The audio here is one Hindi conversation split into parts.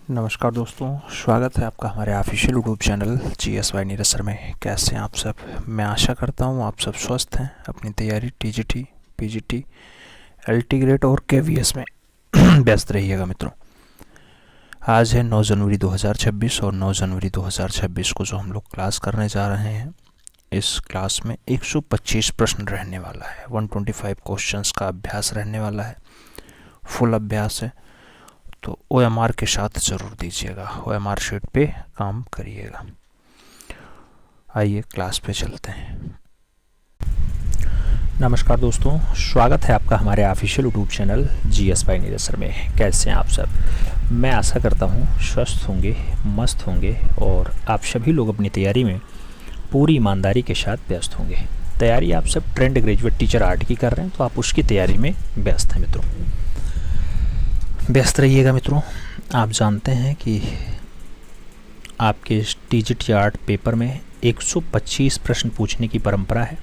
नमस्कार दोस्तों, स्वागत है आपका हमारे official YouTube channel GSY Neeraj sir में। कैसे हैं आप सब? मैं आशा करता हूं आप सब स्वस्थ हैं। अपनी तैयारी TGT, PGT, LT ग्रेड और KVS में व्यस्त रहिएगा मित्रों। आज है 9 जनवरी 2026 और 9 जनवरी 2026 को जो हम लोग क्लास करने जा रहे हैं, इस क्लास में 125 प्रश्न रहने वाला है। 125 क्वेश्चंस का अभ्यास रहने वाला है। फुल अभ्यास है, तो OMR के साथ ज़रूर दीजिएगा। OMR शीट पे काम करिएगा। आइए क्लास पे चलते हैं। नमस्कार दोस्तों, स्वागत है आपका हमारे official YouTube channel GSY Neeraj sir में। कैसे हैं आप सब? मैं आशा करता हूँ स्वस्थ होंगे, मस्त होंगे और आप सभी लोग अपनी तैयारी में पूरी ईमानदारी के साथ व्यस्त होंगे। तैयारी आप सब ट्रेंड ग्रेजुएट टीचर आर्ट की कर रहे हैं, तो आप उसकी तैयारी में व्यस्त हैं मित्रों। व्यस्त रहिएगा मित्रों। आप जानते हैं कि आपके TGT आर्ट पेपर में 125 प्रश्न पूछने की परंपरा है।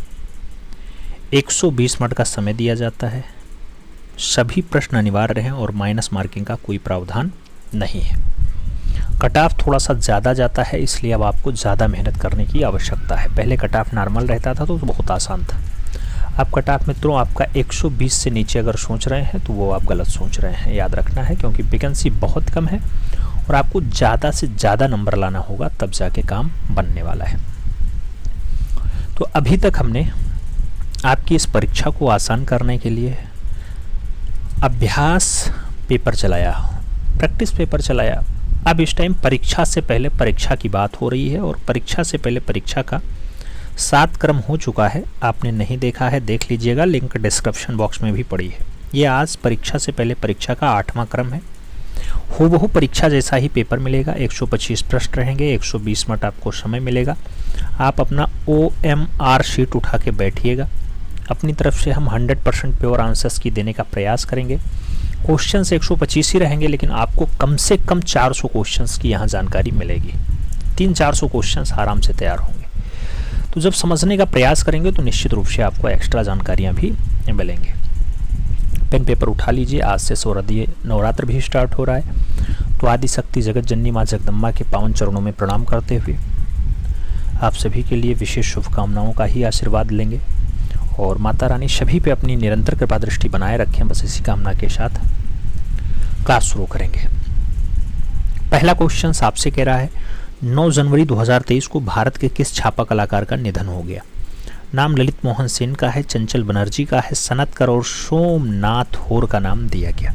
120 मिनट का समय दिया जाता है। सभी प्रश्न अनिवार्य हैं और माइनस मार्किंग का कोई प्रावधान नहीं है। कट ऑफ थोड़ा सा ज़्यादा जाता है, इसलिए अब आपको ज़्यादा मेहनत करने की आवश्यकता है। पहले कट ऑफ नॉर्मल रहता था तो बहुत आसान था। अब कट ऑफ मित्रों आपका 120 से नीचे अगर सोच रहे हैं तो वो आप गलत सोच रहे हैं। याद रखना है, क्योंकि वैकेंसी बहुत कम है और आपको ज़्यादा से ज़्यादा नंबर लाना होगा, तब जाके काम बनने वाला है। तो अभी तक हमने आपकी इस परीक्षा को आसान करने के लिए अभ्यास पेपर चलाया, प्रैक्टिस पेपर चलाया। अब इस टाइम परीक्षा से पहले परीक्षा की बात हो रही है और परीक्षा से पहले परीक्षा का 7 क्रम हो चुका है। आपने नहीं देखा है, देख लीजिएगा, लिंक डिस्क्रिप्शन बॉक्स में भी पड़ी है। ये आज परीक्षा से पहले परीक्षा का 8वां क्रम है। हूबहू परीक्षा जैसा ही पेपर मिलेगा। 125 प्रश्न रहेंगे, 120 मिनट आपको समय मिलेगा। आप अपना OMR शीट उठा के बैठिएगा। अपनी तरफ से हम 100% प्योर आंसर्स की देने का प्रयास करेंगे। क्वेश्चंस 125 ही रहेंगे, लेकिन आपको कम से कम 400 क्वेश्चंस की यहाँ जानकारी मिलेगी। 300-400 क्वेश्चंस आराम से तैयार होंगे। तो जब समझने का प्रयास करेंगे तो निश्चित रूप से आपको एक्स्ट्रा जानकारियाँ भी मिलेंगी। पेन पेपर उठा लीजिए। आज से शारदीय नवरात्र भी स्टार्ट हो रहा है, तो आदि शक्ति जगत जननी माँ जगदम्बा के पावन चरणों में प्रणाम करते हुए आप सभी के लिए विशेष शुभकामनाओं का ही आशीर्वाद लेंगे और माता रानी सभी पे अपनी निरंतर कृपा दृष्टि बनाए रखें। बस इसी कामना के साथ क्लास शुरू करेंगे। पहला क्वेश्चन आपसे कह रहा है, 9 जनवरी 2023 को भारत के किस छापा कलाकार का निधन हो गया? नाम ललित मोहन सेन का है, चंचल बनर्जी का है, सनतकर और सोमनाथ होर का नाम दिया गया।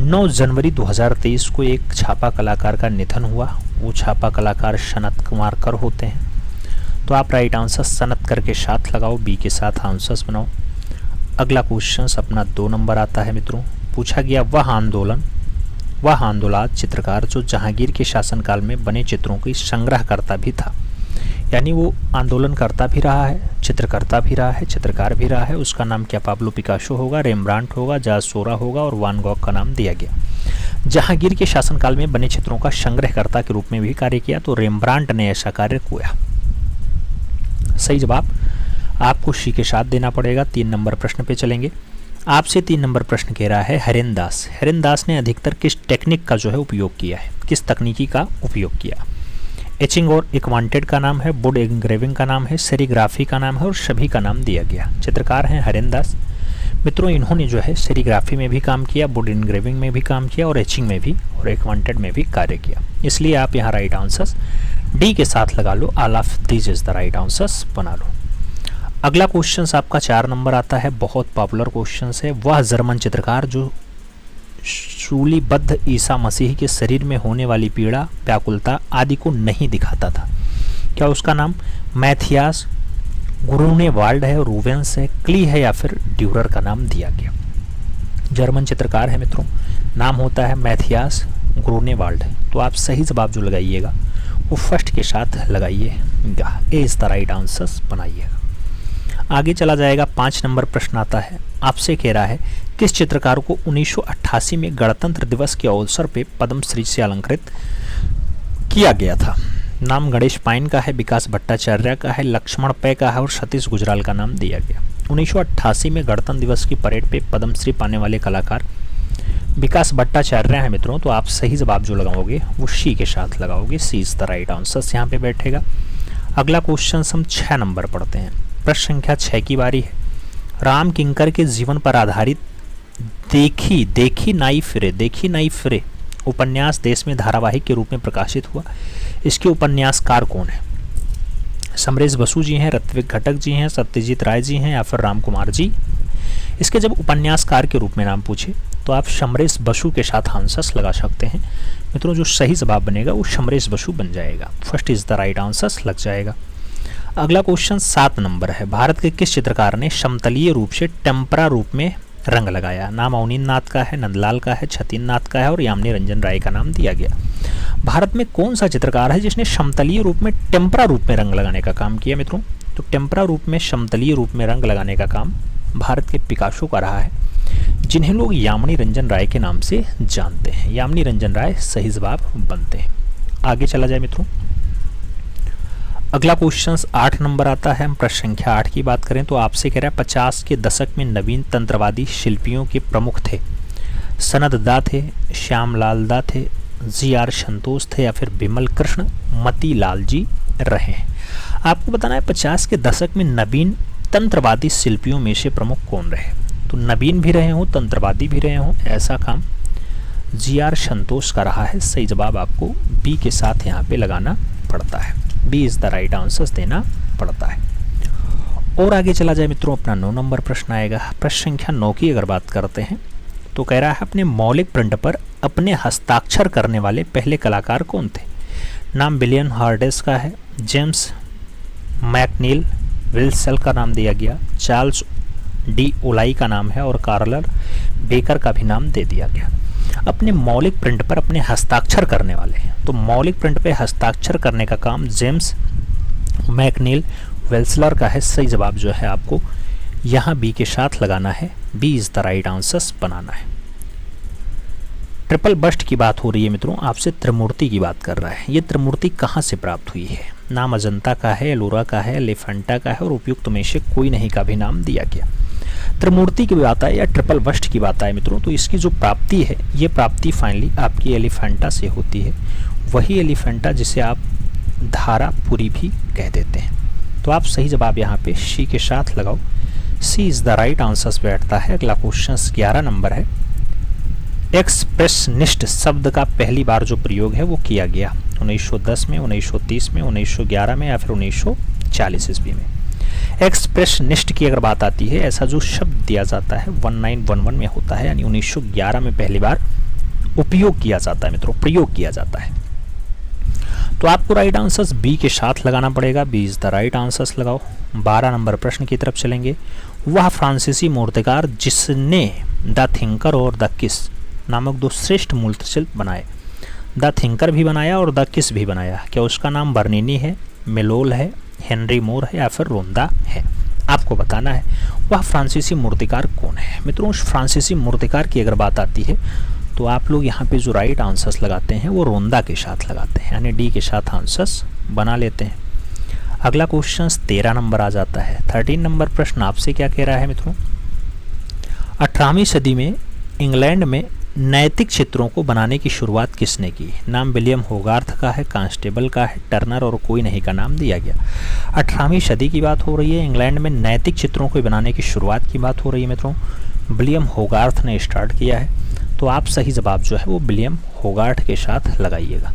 9 जनवरी 2023 को एक छापा कलाकार का निधन हुआ। वो छापा कलाकार सनत कुमार कर होते हैं। तो आप राइट आंसर सनतकर के साथ लगाओ, बी के साथ आंसर्स बनाओ। अगला क्वेश्चन अपना 2 नंबर आता है मित्रों। पूछा गया, वह आंदोलन चित्रकार जो जहांगीर के शासनकाल में बने चित्रों की संग्रहकर्ता भी था, यानी वो आंदोलनकर्ता भी रहा है, चित्रकर्ता भी रहा है, चित्रकार भी रहा है। उसका नाम क्या? पाब्लो पिकासो होगा, रेमब्रांट होगा, जाज सोरा होगा और वान गॉग का नाम दिया गया। जहांगीर के शासनकाल में बने चित्रों का संग्रहकर्ता के रूप में भी कार्य किया, तो रेमब्रांट ने ऐसा कार्य किया। सही जवाब आपको सी के साथ देना पड़ेगा। 3 नंबर प्रश्न पे चलेंगे। आपसे 3 नंबर प्रश्न कह रहा है, हरेन दास ने अधिकतर किस टेक्निक का जो है उपयोग किया है? किस तकनीकी का उपयोग किया? एचिंग और एक्वांटेड का नाम है, बोर्ड एंग्रेविंग का नाम है, सेरीग्राफी का नाम है और सभी का नाम दिया गया। चित्रकार हैं हरेन दास मित्रों। इन्होंने जो है सेरीग्राफी में भी काम किया, बोर्ड एंग्रेविंग में भी काम किया और एचिंग में भी और एक्वांटेड में भी कार्य किया। इसलिए आप यहाँ राइट आंसर्स डी के साथ लगा लो। All of these is the right answers बना लो। अगला क्वेश्चन आपका 4 नंबर आता है, बहुत पॉपुलर क्वेश्चन है। वह जर्मन चित्रकार जो सूलीबद्ध ईसा मसीह के शरीर में होने वाली पीड़ा, व्याकुलता आदि को नहीं दिखाता था, क्या उसका नाम मैथियास ग्रूनेवाल्ड है, रूवेंस है, क्ली है या फिर ड्यूरर का नाम दिया गया? जर्मन चित्रकार है मित्रों, नाम होता है मैथियास ग्रूनेवाल्ड। तो आप सही जवाब जो लगाइएगा वो फर्स्ट के साथ लगाइएगा। ए इज द राइट आंसर्स बनाइएगा। आगे चला जाएगा। 5 नंबर प्रश्न आता है, आपसे कह रहा है, किस चित्रकार को 1988 में गणतंत्र दिवस के अवसर पे पद्मश्री से अलंकृत किया गया था? नाम गणेश पाइन का है, विकास भट्टाचार्य का है, लक्ष्मण पै का है और सतीश गुजराल का नाम दिया गया। 1988 में गणतंत्र दिवस की परेड पे पद्मश्री पाने वाले कलाकार विकास भट्टाचार्य हैं मित्रों, तो आप सही जवाब जो लगाओगे वो सी के साथ लगाओगे। सी इज द राइट आंसर यहाँ पे बैठेगा। अगला क्वेश्चन हम 6 नंबर पढ़ते हैं। प्रश्न संख्या 6 की बारी है। राम किंकर के जीवन पर आधारित देखी नाई फिरे उपन्यास देश में धारावाहिक के रूप में प्रकाशित हुआ। इसके उपन्यासकार कौन है? समरेश बसु जी हैं, ऋत्विक घटक जी हैं, सत्यजीत राय जी हैं या फिर राम कुमार जी। इसके जब उपन्यासकार के रूप में नाम पूछे तो आप समरेश बसु के साथ आंसर्स लगा सकते हैं मित्रों। जो सही जवाब बनेगा वो समरेश बसु बन जाएगा। First is the right answers लग जाएगा। अगला क्वेश्चन 7 नंबर है। भारत के किस चित्रकार ने समतलीय रूप से टेम्परा रूप में रंग लगाया? नाम अवनींद्र नाथ का है, नंदलाल का है, छतीन नाथ का है और यामिनी रंजन राय का नाम दिया गया। भारत में कौन सा चित्रकार है जिसने समतलीय रूप में टेम्परा रूप में रंग लगाने का काम किया मित्रों? तो टेम्परा रूप में समतलीय रूप में रंग लगाने का काम भारत के पिकासो का रहा है, जिन्हें लोग यामिनी रंजन राय के नाम से जानते हैं। यामिनी रंजन राय सही जवाब बनते हैं। आगे चला जाए मित्रों। अगला क्वेश्चन 8 नंबर आता है। हम प्रश्न संख्या 8 की बात करें तो आपसे कह रहा है 50 के दशक में नवीन तंत्रवादी शिल्पियों के प्रमुख थे। सनद दा थे, श्यामलाल दा थे, जी.आर. संतोष थे या फिर बिमल कृष्ण मतीलाल जी रहे हैं। आपको बताना है 50 के दशक में नवीन तंत्रवादी शिल्पियों में से प्रमुख कौन रहे। तो नवीन भी रहे हों, तंत्रवादी भी रहे हों, ऐसा काम जी.आर. संतोष का रहा है। सही जवाब आपको बी के साथ यहाँ पे लगाना पड़ता है। B is the right answer देना पड़ता है। और आगे चला जाए मित्रों, अपना 9 नंबर प्रश्न आएगा। प्रश्न संख्या 9 की अगर बात करते हैं तो कह रहा है अपने मौलिक प्रिंट पर अपने हस्ताक्षर करने वाले पहले कलाकार कौन थे? नाम विलियम हार्डेस का है, जेम्स मैकनील विल्सल का नाम दिया गया, चार्ल्स डी ओलाई का नाम है और कार्ल बेकर का भी नाम दे दिया गया। अपने मौलिक प्रिंट पर अपने हस्ताक्षर करने वाले, तो मौलिक प्रिंट पे हस्ताक्षर करने का काम जेम्स मैकनील वेल्सलर का है। सही जवाब जो है आपको यहाँ बी के साथ लगाना है। B is the right answers बनाना है। ट्रिपल बस्ट की बात हो रही है मित्रों, आपसे त्रिमूर्ति की बात कर रहा है। ये त्रिमूर्ति कहाँ से प्राप्त हुई है? नाम अजंता का है, एलोरा का है, एलिफेंटा का है और उपयुक्त में से कोई नहीं का भी नाम दिया गया। त्रिमूर्ति की बात आए या ट्रिपल बस्ट की बात आए मित्रों, तो इसकी जो प्राप्ति है ये प्राप्ति फाइनली आपकी एलिफेंटा से होती है। वही एलिफेंटा जिसे आप धारापुरी भी कह देते हैं। तो आप सही जवाब यहाँ पे सी के साथ लगाओ। सी इज द राइट आंसर बैठता है। अगला क्वेश्चन 11 नंबर है। एक्सप्रेशनिस्ट शब्द का पहली बार जो प्रयोग है वो किया गया 1910 में, 1930 में, 1911 में या फिर 1940 ईस्वी में। एक्सप्रेशनिस्ट की अगर बात आती है, ऐसा जो शब्द दिया जाता है 1911 में होता है, यानी 1911 में पहली बार उपयोग किया जाता है मित्रों, प्रयोग किया जाता है। तो आपको राइट आंसर्स बी के साथ लगाना पड़ेगा। B is the right answers लगाओ। 12 नंबर प्रश्न की तरफ चलेंगे। वह फ्रांसीसी मूर्तिकार जिसने द थिंकर और द किस नामक 2 श्रेष्ठ मूर्तिशिल्प बनाए, द थिंकर भी बनाया और द किस भी बनाया, क्या उसका नाम बर्निनी है, मेलोल है, हेनरी मोर है या फिर रोंदा है? आपको बताना है वह फ्रांसीसी मूर्तिकार कौन है। मित्रों उस फ्रांसीसी मूर्तिकार की अगर बात आती है तो आप लोग यहाँ पे जो राइट आंसर्स लगाते हैं वो रोंदा के साथ लगाते हैं, यानी डी के साथ आंसर्स बना लेते हैं। अगला क्वेश्चन 13 नंबर आ जाता है। 13 नंबर प्रश्न आपसे क्या कह रहा है मित्रों? 18वीं सदी में इंग्लैंड में नैतिक चित्रों को बनाने की शुरुआत किसने की? नाम विलियम होगार्थ का है, कांस्टेबल का है, टर्नर और कोई नहीं का नाम दिया गया। 18वीं सदी की बात हो रही है, इंग्लैंड में नैतिक चित्रों को बनाने की शुरुआत की बात हो रही है मित्रों। विलियम होगार्थ ने स्टार्ट किया है। तो आप सही जवाब जो है वो विलियम होगार्थ के साथ लगाइएगा।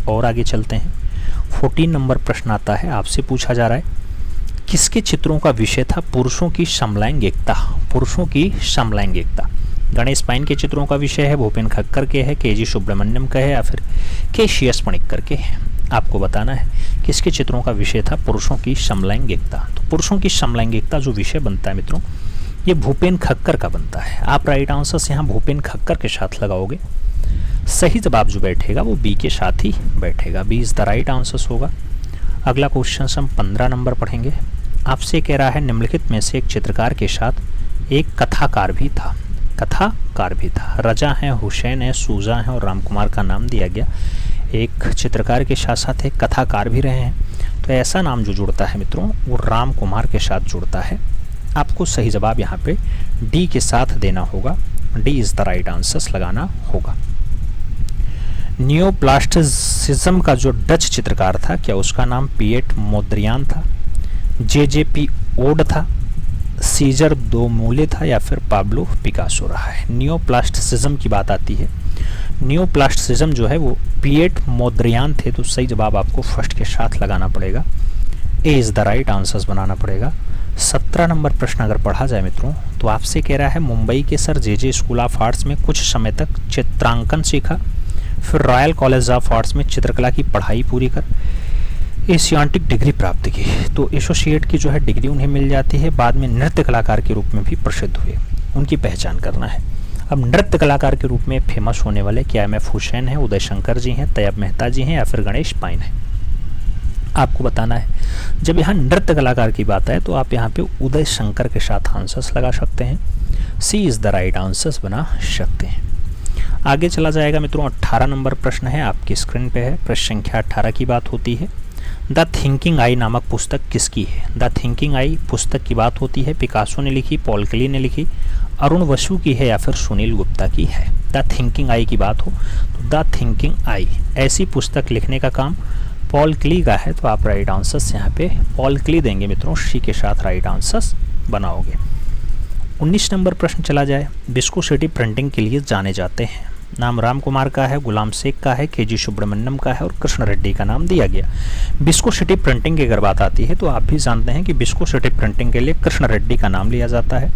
और आगे चलते हैं। 14 नंबर प्रश्न आता है, आपसे पूछा जा रहा है किसके चित्रों का विषय था पुरुषों की समलैंगिकता? पुरुषों की समलैंगिकता। गणेश पाइन के चित्रों का विषय है, भूपेन खक्कर के है, के जी सुब्रमण्यम का है या फिर के सी एस पणिक्कर के है? आपको बताना है किसके चित्रों का विषय था पुरुषों की समलैंगिकता। तो पुरुषों की समलैंगिकता जो विषय बनता है मित्रों ये भूपेन खक्कर का बनता है। आप राइट आंसर्स यहाँ भूपेन खक्कर के साथ लगाओगे। सही जवाब जो बैठेगा वो बी के साथ ही बैठेगा। B is the right answers होगा। अगला क्वेश्चन हम 15 नंबर पढ़ेंगे। आपसे कह रहा है निम्नलिखित में से एक चित्रकार के साथ एक कथाकार भी था। कथाकार भी था। रजा है, हुसैन है, सूजा है और रामकुमार का नाम दिया गया। एक चित्रकार के साथ साथ एक कथाकार भी रहे हैं। तो ऐसा नाम जो जुड़ता है मित्रों वो रामकुमार के साथ जुड़ता है। आपको सही जवाब यहाँ पे डी के साथ देना होगा। D is the right answer लगाना होगा। नियोप्लास्टिसिज्म का जो डच चित्रकार था, क्या उसका नाम पिएट मोद्रियान था, जेजेपी ओड था, सीजर दो मूले था, या फिर पाब्लो पिकासो रहा है। नियोप्लास्टिसिज्म की बात आती है, नियोप्लास्टिसिज्म जो है वो पिएट मोद्रियान थे, तो सही जवाब आपको फर्स्ट के साथ लगाना पड़ेगा, ए इज द राइट आंसर्स बनाना पड़ेगा। 17 नंबर प्रश्न अगर पढ़ा जाए मित्रों, तो आपसे कह रहा है मुंबई के sir J school of arts में कुछ समय तक चित्रांकन सीखा, फिर रॉयल कॉलेज ऑफ आर्ट्स में चित्रकला की पढ़ाई पूरी कर एशियाटिक डिग्री प्राप्त की। तो एसोसिएट की जो है डिग्री उन्हें मिल जाती है। बाद में नृत्य कलाकार के रूप में भी प्रसिद्ध हुए, उनकी पहचान करना है। अब नृत्य कलाकार के रूप में फेमस होने वाले क्या एम एफ हुसैन है, उदय शंकर जी हैं, तैयब मेहता जी हैं, या फिर गणेश पाइन है, आपको बताना है। जब यहाँ नृत्य कलाकार की बात है तो आप यहाँ पे उदय शंकर के साथ आंसर्स लगा सकते हैं, सी इज द राइट आंसर्स बना सकते हैं। आगे चला जाएगा मित्रों, 18 नंबर प्रश्न है, आपकी स्क्रीन पे है। प्रश्न संख्या 18 की बात होती है, द थिंकिंग आई नामक पुस्तक किसकी है। द थिंकिंग आई पुस्तक की बात होती है, पिकासो ने लिखी, पॉल क्ली ने लिखी, अरुण वसु की है, या फिर सुनील गुप्ता की है। द थिंकिंग आई की बात हो तो द थिंकिंग आई ऐसी पुस्तक लिखने का काम पॉल क्ली का है, तो आप राइट आंसर्स यहाँ पे पॉल क्ली देंगे मित्रों, सी के साथ राइट आंसर्स बनाओगे। 19 नंबर प्रश्न चला जाए, विस्कोसिटी प्रिंटिंग के लिए जाने जाते हैं। नाम राम कुमार का है, गुलाम शेख का है, के जी सुब्रमण्यम का है और कृष्ण रेड्डी का नाम दिया गया। विस्कोसिटी प्रिंटिंग की अगर बात आती है तो आप भी जानते हैं कि विस्कोसिटी प्रिंटिंग के लिए कृष्ण रेड्डी का नाम लिया जाता है।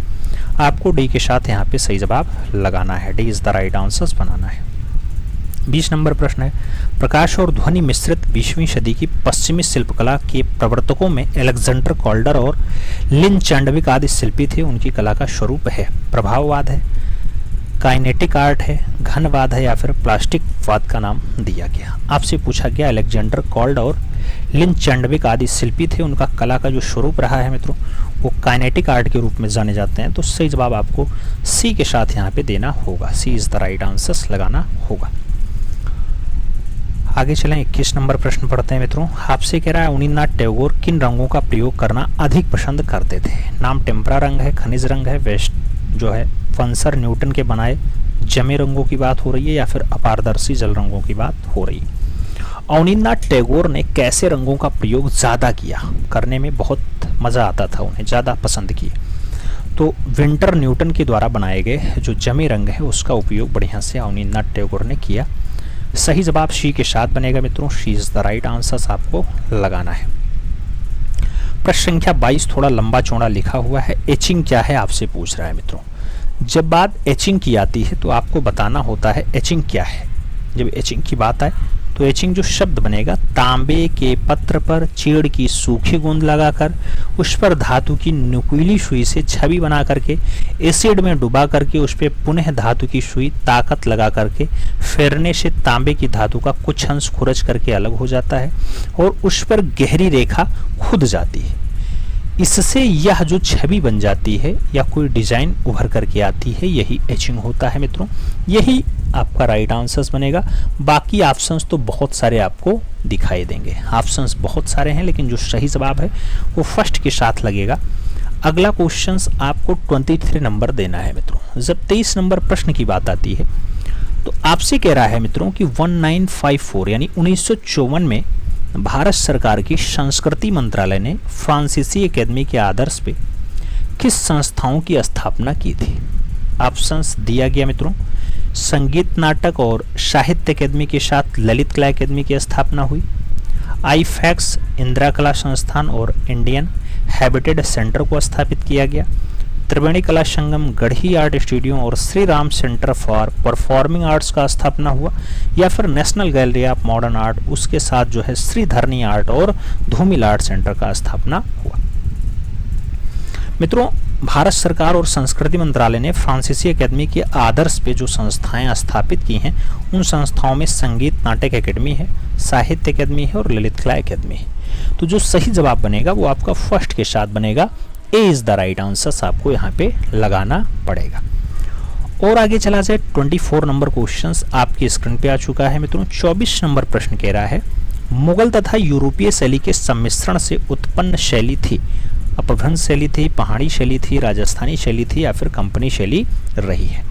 आपको डी के साथ यहाँ पे सही जवाब लगाना है, D is the right answers बनाना है। 20 नंबर प्रश्न है, प्रकाश और ध्वनि मिश्रित 20वीं सदी की पश्चिमी शिल्पकला के प्रवर्तकों में अलेक्जेंडर कॉल्डर और लिन चैंडविक आदि शिल्पी थे। उनकी कला का स्वरूप है प्रभाववाद है, काइनेटिक आर्ट है, घनवाद है, या फिर प्लास्टिक वाद का नाम दिया गया। आपसे पूछा गया अलेक्जेंडर कॉल्ड और लिन चैंडविक आदि शिल्पी थे, उनका कला का जो स्वरूप रहा है मित्रों वो काइनेटिक आर्ट के रूप में जाने जाते हैं। तो सही जवाब आपको सी के साथ यहाँ पे देना होगा, सी इज द राइट आंसर्स लगाना होगा। आगे चलें, 21 नंबर प्रश्न पढ़ते हैं मित्रों। आपसे कह रहा है अवनींद्रनाथ टैगोर किन रंगों का प्रयोग करना अधिक पसंद करते थे। नाम टेम्परा रंग है, खनिज रंग है, वेस्ट जो है फंसर न्यूटन के बनाए जमे रंगों की बात हो रही है, या फिर अपारदर्शी जल रंगों की बात हो रही है। अवनींद्रनाथ टैगोर ने कैसे रंगों का प्रयोग ज़्यादा किया, करने में बहुत मज़ा आता था, उन्हें ज़्यादा पसंद किए। तो विंटर न्यूटन के द्वारा बनाए गए जो जमे रंग है उसका उपयोग बढ़िया से अवनींद्रनाथ टैगोर ने किया। सही जवाब सी के साथ बनेगा मित्रों, सी इज द राइट आंसर्स आपको लगाना है। प्रश्न संख्या 22 थोड़ा लंबा चौड़ा लिखा हुआ है, एचिंग क्या है आपसे पूछ रहा है मित्रों। जब बात एचिंग की आती है तो आपको बताना होता है एचिंग क्या है। जब एचिंग की बात आए तो एचिंग जो शब्द बनेगा, तांबे के पत्र पर चीड़ की सूखी गूंद लगाकर उस पर धातु की नुकीली सुई से छवि बना करके एसिड में डुबा करके उस पर पुनः धातु की सुई ताकत लगा करके फेरने से तांबे की धातु का कुछ अंश खुरच करके अलग हो जाता है और उस पर गहरी रेखा खुद जाती है। इससे यह जो छवि बन जाती है या कोई डिजाइन उभर करके आती है, यही एचिंग होता है मित्रों। यही आपका राइट आंसर्स बनेगा। बाकी ऑप्शंस तो बहुत सारे आपको दिखाई देंगे, ऑप्शंस बहुत सारे हैं, लेकिन जो सही जवाब है वो फर्स्ट के साथ लगेगा। अगला क्वेश्चंस आपको 23 नंबर देना है मित्रों। जब 23 नंबर प्रश्न की बात आती है तो आपसे कह रहा है मित्रों कि 1954 यानी 1954 में भारत सरकार की संस्कृति मंत्रालय ने फ्रांसीसी एकेडमी के आदर्श पे किस संस्थाओं की स्थापना की थी। ऑप्शंस दिया गया मित्रों, संगीत नाटक और साहित्य अकेदमी के साथ ललित कला अकेदमी की स्थापना हुई, आईफैक्स इंदिरा कला संस्थान और इंडियन हैबिटेट सेंटर को स्थापित किया गया, त्रिवेणी कला संगम, गढ़ी आर्ट स्टूडियो और Shri Ram centre for performing arts का स्थापना हुआ, या फिर national gallery of modern art उसके साथ जो है श्रीधरनी आर्ट और धूमिल आर्ट सेंटर का स्थापना हुआ। मित्रों, भारत सरकार और संस्कृति मंत्रालय ने फ्रांसीसी एकेडमी के आदर्श पे जो संस्थाएं स्थापित की हैं उन संस्थाओं में संगीत नाटक एकेडमी है, साहित्य एकेडमी है और ललित कला एकेडमी है। तो जो सही जवाब बनेगा वो आपका फर्स्ट के साथ बनेगा, ए इज द राइट आंसर आपको यहाँ पे लगाना पड़ेगा। और आगे चला जाए, 24 नंबर क्वेश्चंस आपकी स्क्रीन पे आ चुका है मित्रों। 24 नंबर प्रश्न कह रहा है मुगल तथा यूरोपीय शैली के सम्मिश्रण से उत्पन्न शैली थी अपभ्रंश शैली थी, पहाड़ी शैली थी, राजस्थानी शैली थी या फिर कंपनी शैली रही है।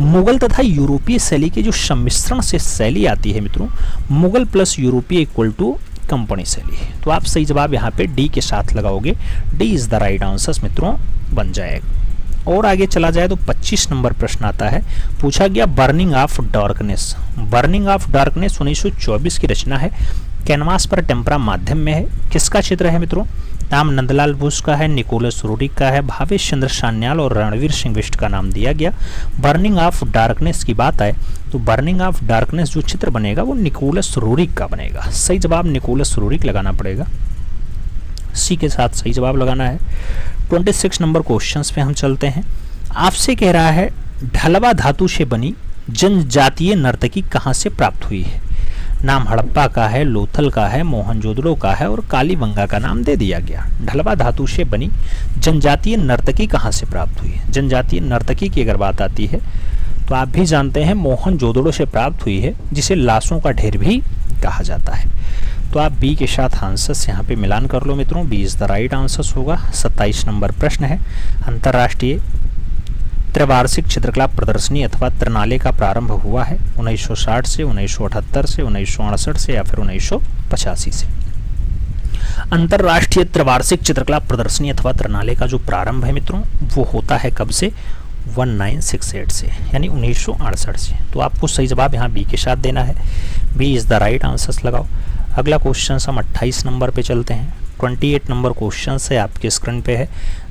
मुगल तथा यूरोपीय शैली के जो सम्मिश्रण से शैली आती है मित्रों, मुगल प्लस यूरोपीय इक्वल टू कंपनी शैली। तो आप सही जवाब यहाँ पे डी के साथ लगाओगे, D is the right answer मित्रों बन जाएगा। और आगे चला जाए तो 25 नंबर प्रश्न आता है, पूछा गया burning of darkness. Burning of darkness 1924 की रचना है, कैनवास पर टेम्परा माध्यम में है। किसका चित्र है मित्रों? नाम नंदलाल बोस का है, निकोलस रूडिक का है, भावेश चंद्र सान्याल और रणवीर सिंह बिष्ट का नाम दिया गया। बर्निंग ऑफ डार्कनेस की बात आए तो बर्निंग ऑफ डार्कनेस जो चित्र बनेगा वो निकोलस रूडिक का बनेगा। सही जवाब निकोलस रूडिक लगाना पड़ेगा, सी के साथ सही जवाब लगाना है। 26 नंबर क्वेश्चंस पे हम चलते हैं। आपसे कह रहा है ढलवा धातु से बनी जनजातीय नर्तकी कहाँ से प्राप्त हुई है? नाम हड़प्पा का है, लोथल का है, मोहनजोदड़ो का है और कालीबंगा का नाम दे दिया गया। ढलवा धातु से बनी जनजातीय नर्तकी कहाँ से प्राप्त हुई है? जनजातीय नर्तकी की अगर बात आती है तो आप भी जानते हैं मोहनजोदड़ो से प्राप्त हुई है, जिसे लाशों का ढेर भी कहा जाता है। तो आप बी के साथ आंसर्स यहाँ पे मिलान कर लो मित्रों, B is the right answers होगा। 27 नंबर प्रश्न है, अंतर्राष्ट्रीय त्रैवार्षिक चित्रकला प्रदर्शनी अथवा त्रिनाले का प्रारंभ हुआ है 1960 से, 1978 से, 1968 से या फिर 1985 से। अंतर्राष्ट्रीय त्रैवार्षिक चित्रकला प्रदर्शनी अथवा त्रिनाले का जो प्रारंभ है मित्रों वो होता है कब से? 1968 से, यानी 1968 से। तो आपको सही जवाब यहाँ बी के साथ देना है, B is the right answers लगाओ। अगला क्वेश्चन हम 28 नंबर पे चलते हैं। 28 नंबर क्वेश्चन है आपके स्क्रीन पे है,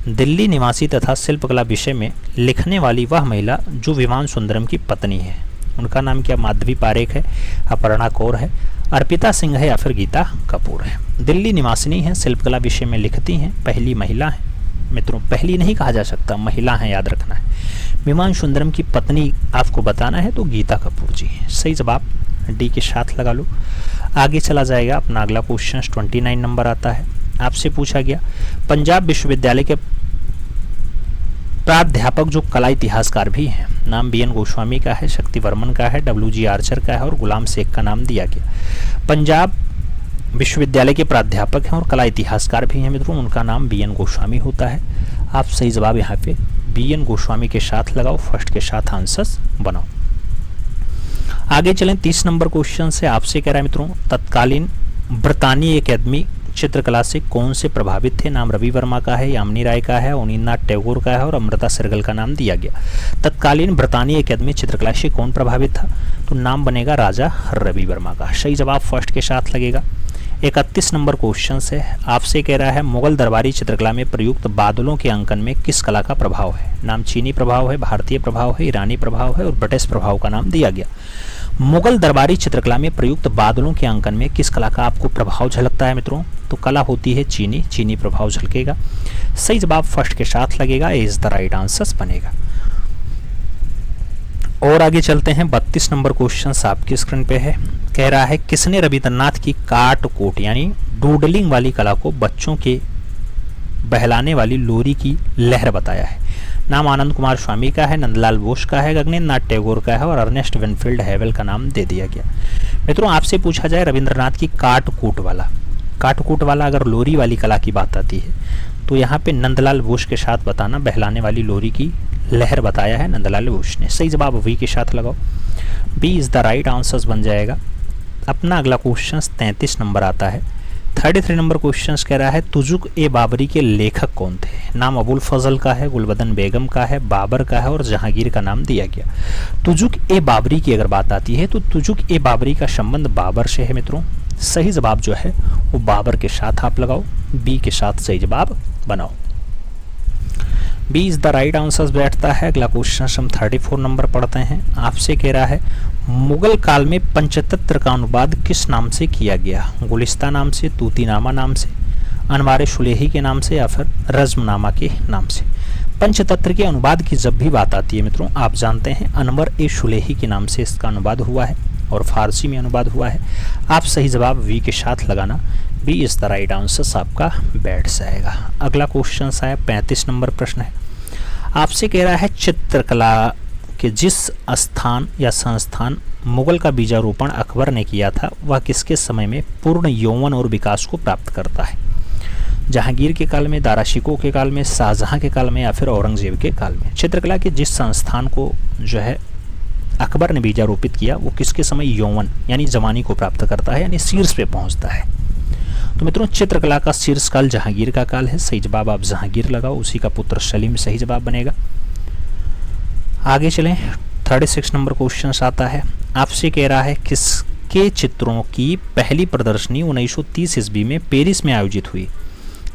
दिल्ली निवासी तथा शिल्पकला विषय में लिखने वाली वह महिला जो विमान सुंदरम की पत्नी है, उनका नाम क्या? माधवी पारेख है, अपर्णा कौर है, अर्पिता सिंह है या फिर गीता कपूर है। दिल्ली निवासिनी है, शिल्पकला विषय में लिखती हैं, पहली महिला है मित्रों, पहली नहीं कहा जा सकता, महिला है, याद रखना है। विमान सुंदरम की पत्नी आपको बताना है तो गीता कपूर जी है। सही जवाब डी के साथ लगा लो। आगे चला जाएगा अपना अगला क्वेश्चन 29 नंबर आता है। आपसे पूछा गया पंजाब विश्वविद्यालय के प्राध्यापक जो कला इतिहासकार भी हैं, नाम बी एन गोस्वामी का है, शक्ति वर्मन का है, डब्ल्यू जी आर्चर का है और गुलाम शेख का नाम दिया गया। पंजाब विश्वविद्यालय के प्राध्यापक हैं और कला इतिहासकार भी हैं मित्रों, उनका नाम बी एन गोस्वामी होता है। आप सही जवाब यहाँ पे बी एन गोस्वामी के साथ लगाओ, फर्स्ट के साथ आंसर्स बनाओ। आगे चलें 30 नंबर क्वेश्चन से। आपसे कह रहा है मित्रों तत्कालीन ब्रितानी अकेदमी चित्रकला से कौन से प्रभावित थे? नाम रवि वर्मा का है, यामिनी राय का है, अवनींद्रनाथ टैगोर का है और अमृता सहगल का नाम दिया गया। तत्कालीन ब्रितानी अकेदमी चित्रकला से कौन प्रभावित था? तो नाम बनेगा राजा रवि वर्मा का। सही जवाब फर्स्ट के साथ लगेगा। 31 नंबर क्वेश्चन है। आपसे कह रहा है मुगल दरबारी चित्रकला में प्रयुक्त बादलों के अंकन में किस कला का प्रभाव है? नाम चीनी प्रभाव है, भारतीय प्रभाव है, ईरानी प्रभाव है और ब्रिटिश प्रभाव का नाम दिया गया। मुगल दरबारी चित्रकला में प्रयुक्त बादलों के अंकन में किस कला का आपको प्रभाव झलकता है मित्रों? तो कला होती है चीनी, चीनी प्रभाव झलकेगा। सही जवाब फर्स्ट के साथ लगेगा, ए इज द राइट आंसर बनेगा। और आगे चलते हैं 32 नंबर क्वेश्चन आपकी स्क्रीन पे है। कह रहा है किसने रविंद्रनाथ की काट कोट यानी डूडलिंग वाली कला को बच्चों के बहलाने वाली लोरी की लहर बताया है? नाम आनंद कुमार स्वामी का है, नंदलाल बोस का है, गगनेंद्रनाथ टैगोर का है और अर्नेस्ट विनफील्ड हैवेल का नाम दे दिया गया। मित्रों आपसे पूछा जाए रविंद्रनाथ की काटकूट वाला अगर लोरी वाली कला की बात आती है तो यहाँ पे नंदलाल बोस के साथ बताना, बहलाने वाली लोरी की लहर बताया है नंदलाल बोस ने। सही जवाब वी के साथ लगाओ, B is the right answers बन जाएगा। अपना अगला क्वेश्चन 33 नंबर आता है। 33 नंबर क्वेश्चन कह रहा है तुजुक ए बाबरी के लेखक कौन थे? नाम अबुल फजल का है, गुलबदन बेगम का है, बाबर का है और जहांगीर का नाम दिया गया। तुजुक ए बाबरी की अगर बात आती है तो तुजुक ए बाबरी का संबंध बाबर से है मित्रों। सही जवाब जो है वो बाबर के साथ आप लगाओ, बी के साथ सही जवाब बनाओ, B is the right answer बैठता है। अगला क्वेश्चन हम 34 नंबर पढ़ते हैं। आपसे कह रहा है मुगल काल में पंचतंत्र का अनुवाद किस नाम से किया गया? गुलिस्ता नाम से, तूतीनामा नाम से, अनवार सुलेही के नाम से या फिर रज्मनामा के नाम से? पंचतंत्र के अनुवाद की जब भी बात आती है मित्रों आप जानते हैं अनवर ए सुलेही के नाम से इसका अनुवाद हुआ है और फारसी में अनुवाद हुआ है। आप सही जवाब वी के साथ लगाना, B is the right answer आपका बैठ जाएगा। अगला क्वेश्चन आया 35 नंबर प्रश्न है। आपसे कह रहा है चित्रकला के जिस स्थान या संस्थान मुगल का बीजारोपण अकबर ने किया था वह किसके समय में पूर्ण यौवन और विकास को प्राप्त करता है? जहांगीर के काल में, दारा शिकोह के काल में, शाहजहां के काल में या फिर औरंगजेब के काल में। चित्रकला के जिस संस्थान को जो है अकबर ने बीजारोपित किया वो किसके समय यौवन यानी जवानी को प्राप्त करता है, यानी शीर्ष पे पहुंचता है। तो मित्रों चित्रकला का शीर्ष काल जहांगीर का काल है। सही जवाब आप जहांगीर लगाओ, उसी का पुत्र सलीम सही जवाब बनेगा। आगे चलें, 36 नंबर क्वेश्चन आता है, आपसे कह रहा है किसके चित्रों की पहली प्रदर्शनी 1930 ईस्वी में पेरिस में आयोजित हुई।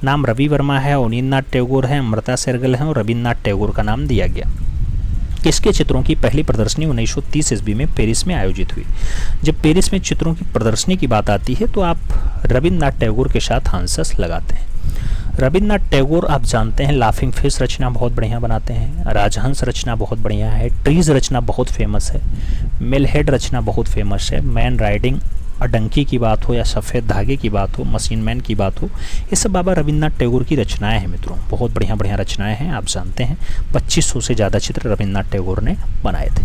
नाम रवि वर्मा है, अवनींद्रनाथ टैगोर है, अमृता शेरगिल है और रविन्द्रनाथ टैगोर का नाम दिया गया। किसके चित्रों की पहली प्रदर्शनी 1930 ईस्वी में पेरिस में आयोजित हुई। जब पेरिस में चित्रों की प्रदर्शनी की बात आती है तो आप रविन्द्रनाथ टैगोर के साथ आंसर्स लगाते हैं। रविन्द्रनाथ टैगोर आप जानते हैं लाफिंग फिश रचना बहुत बढ़िया बनाते हैं, राजहंस रचना बहुत बढ़िया है, ट्रीज रचना बहुत फेमस है, मिलहेड रचना बहुत फेमस है, मैन राइडिंग अडंकी की बात हो या सफ़ेद धागे की बात हो, मशीन मैन की बात हो, ये सब बाबा रविन्द्रनाथ टैगोर की रचनाएं हैं मित्रों। बहुत बढ़िया बढ़िया रचनाएं हैं, आप जानते हैं 2500 से ज़्यादा चित्र रविन्द्रनाथ टैगोर ने बनाए थे।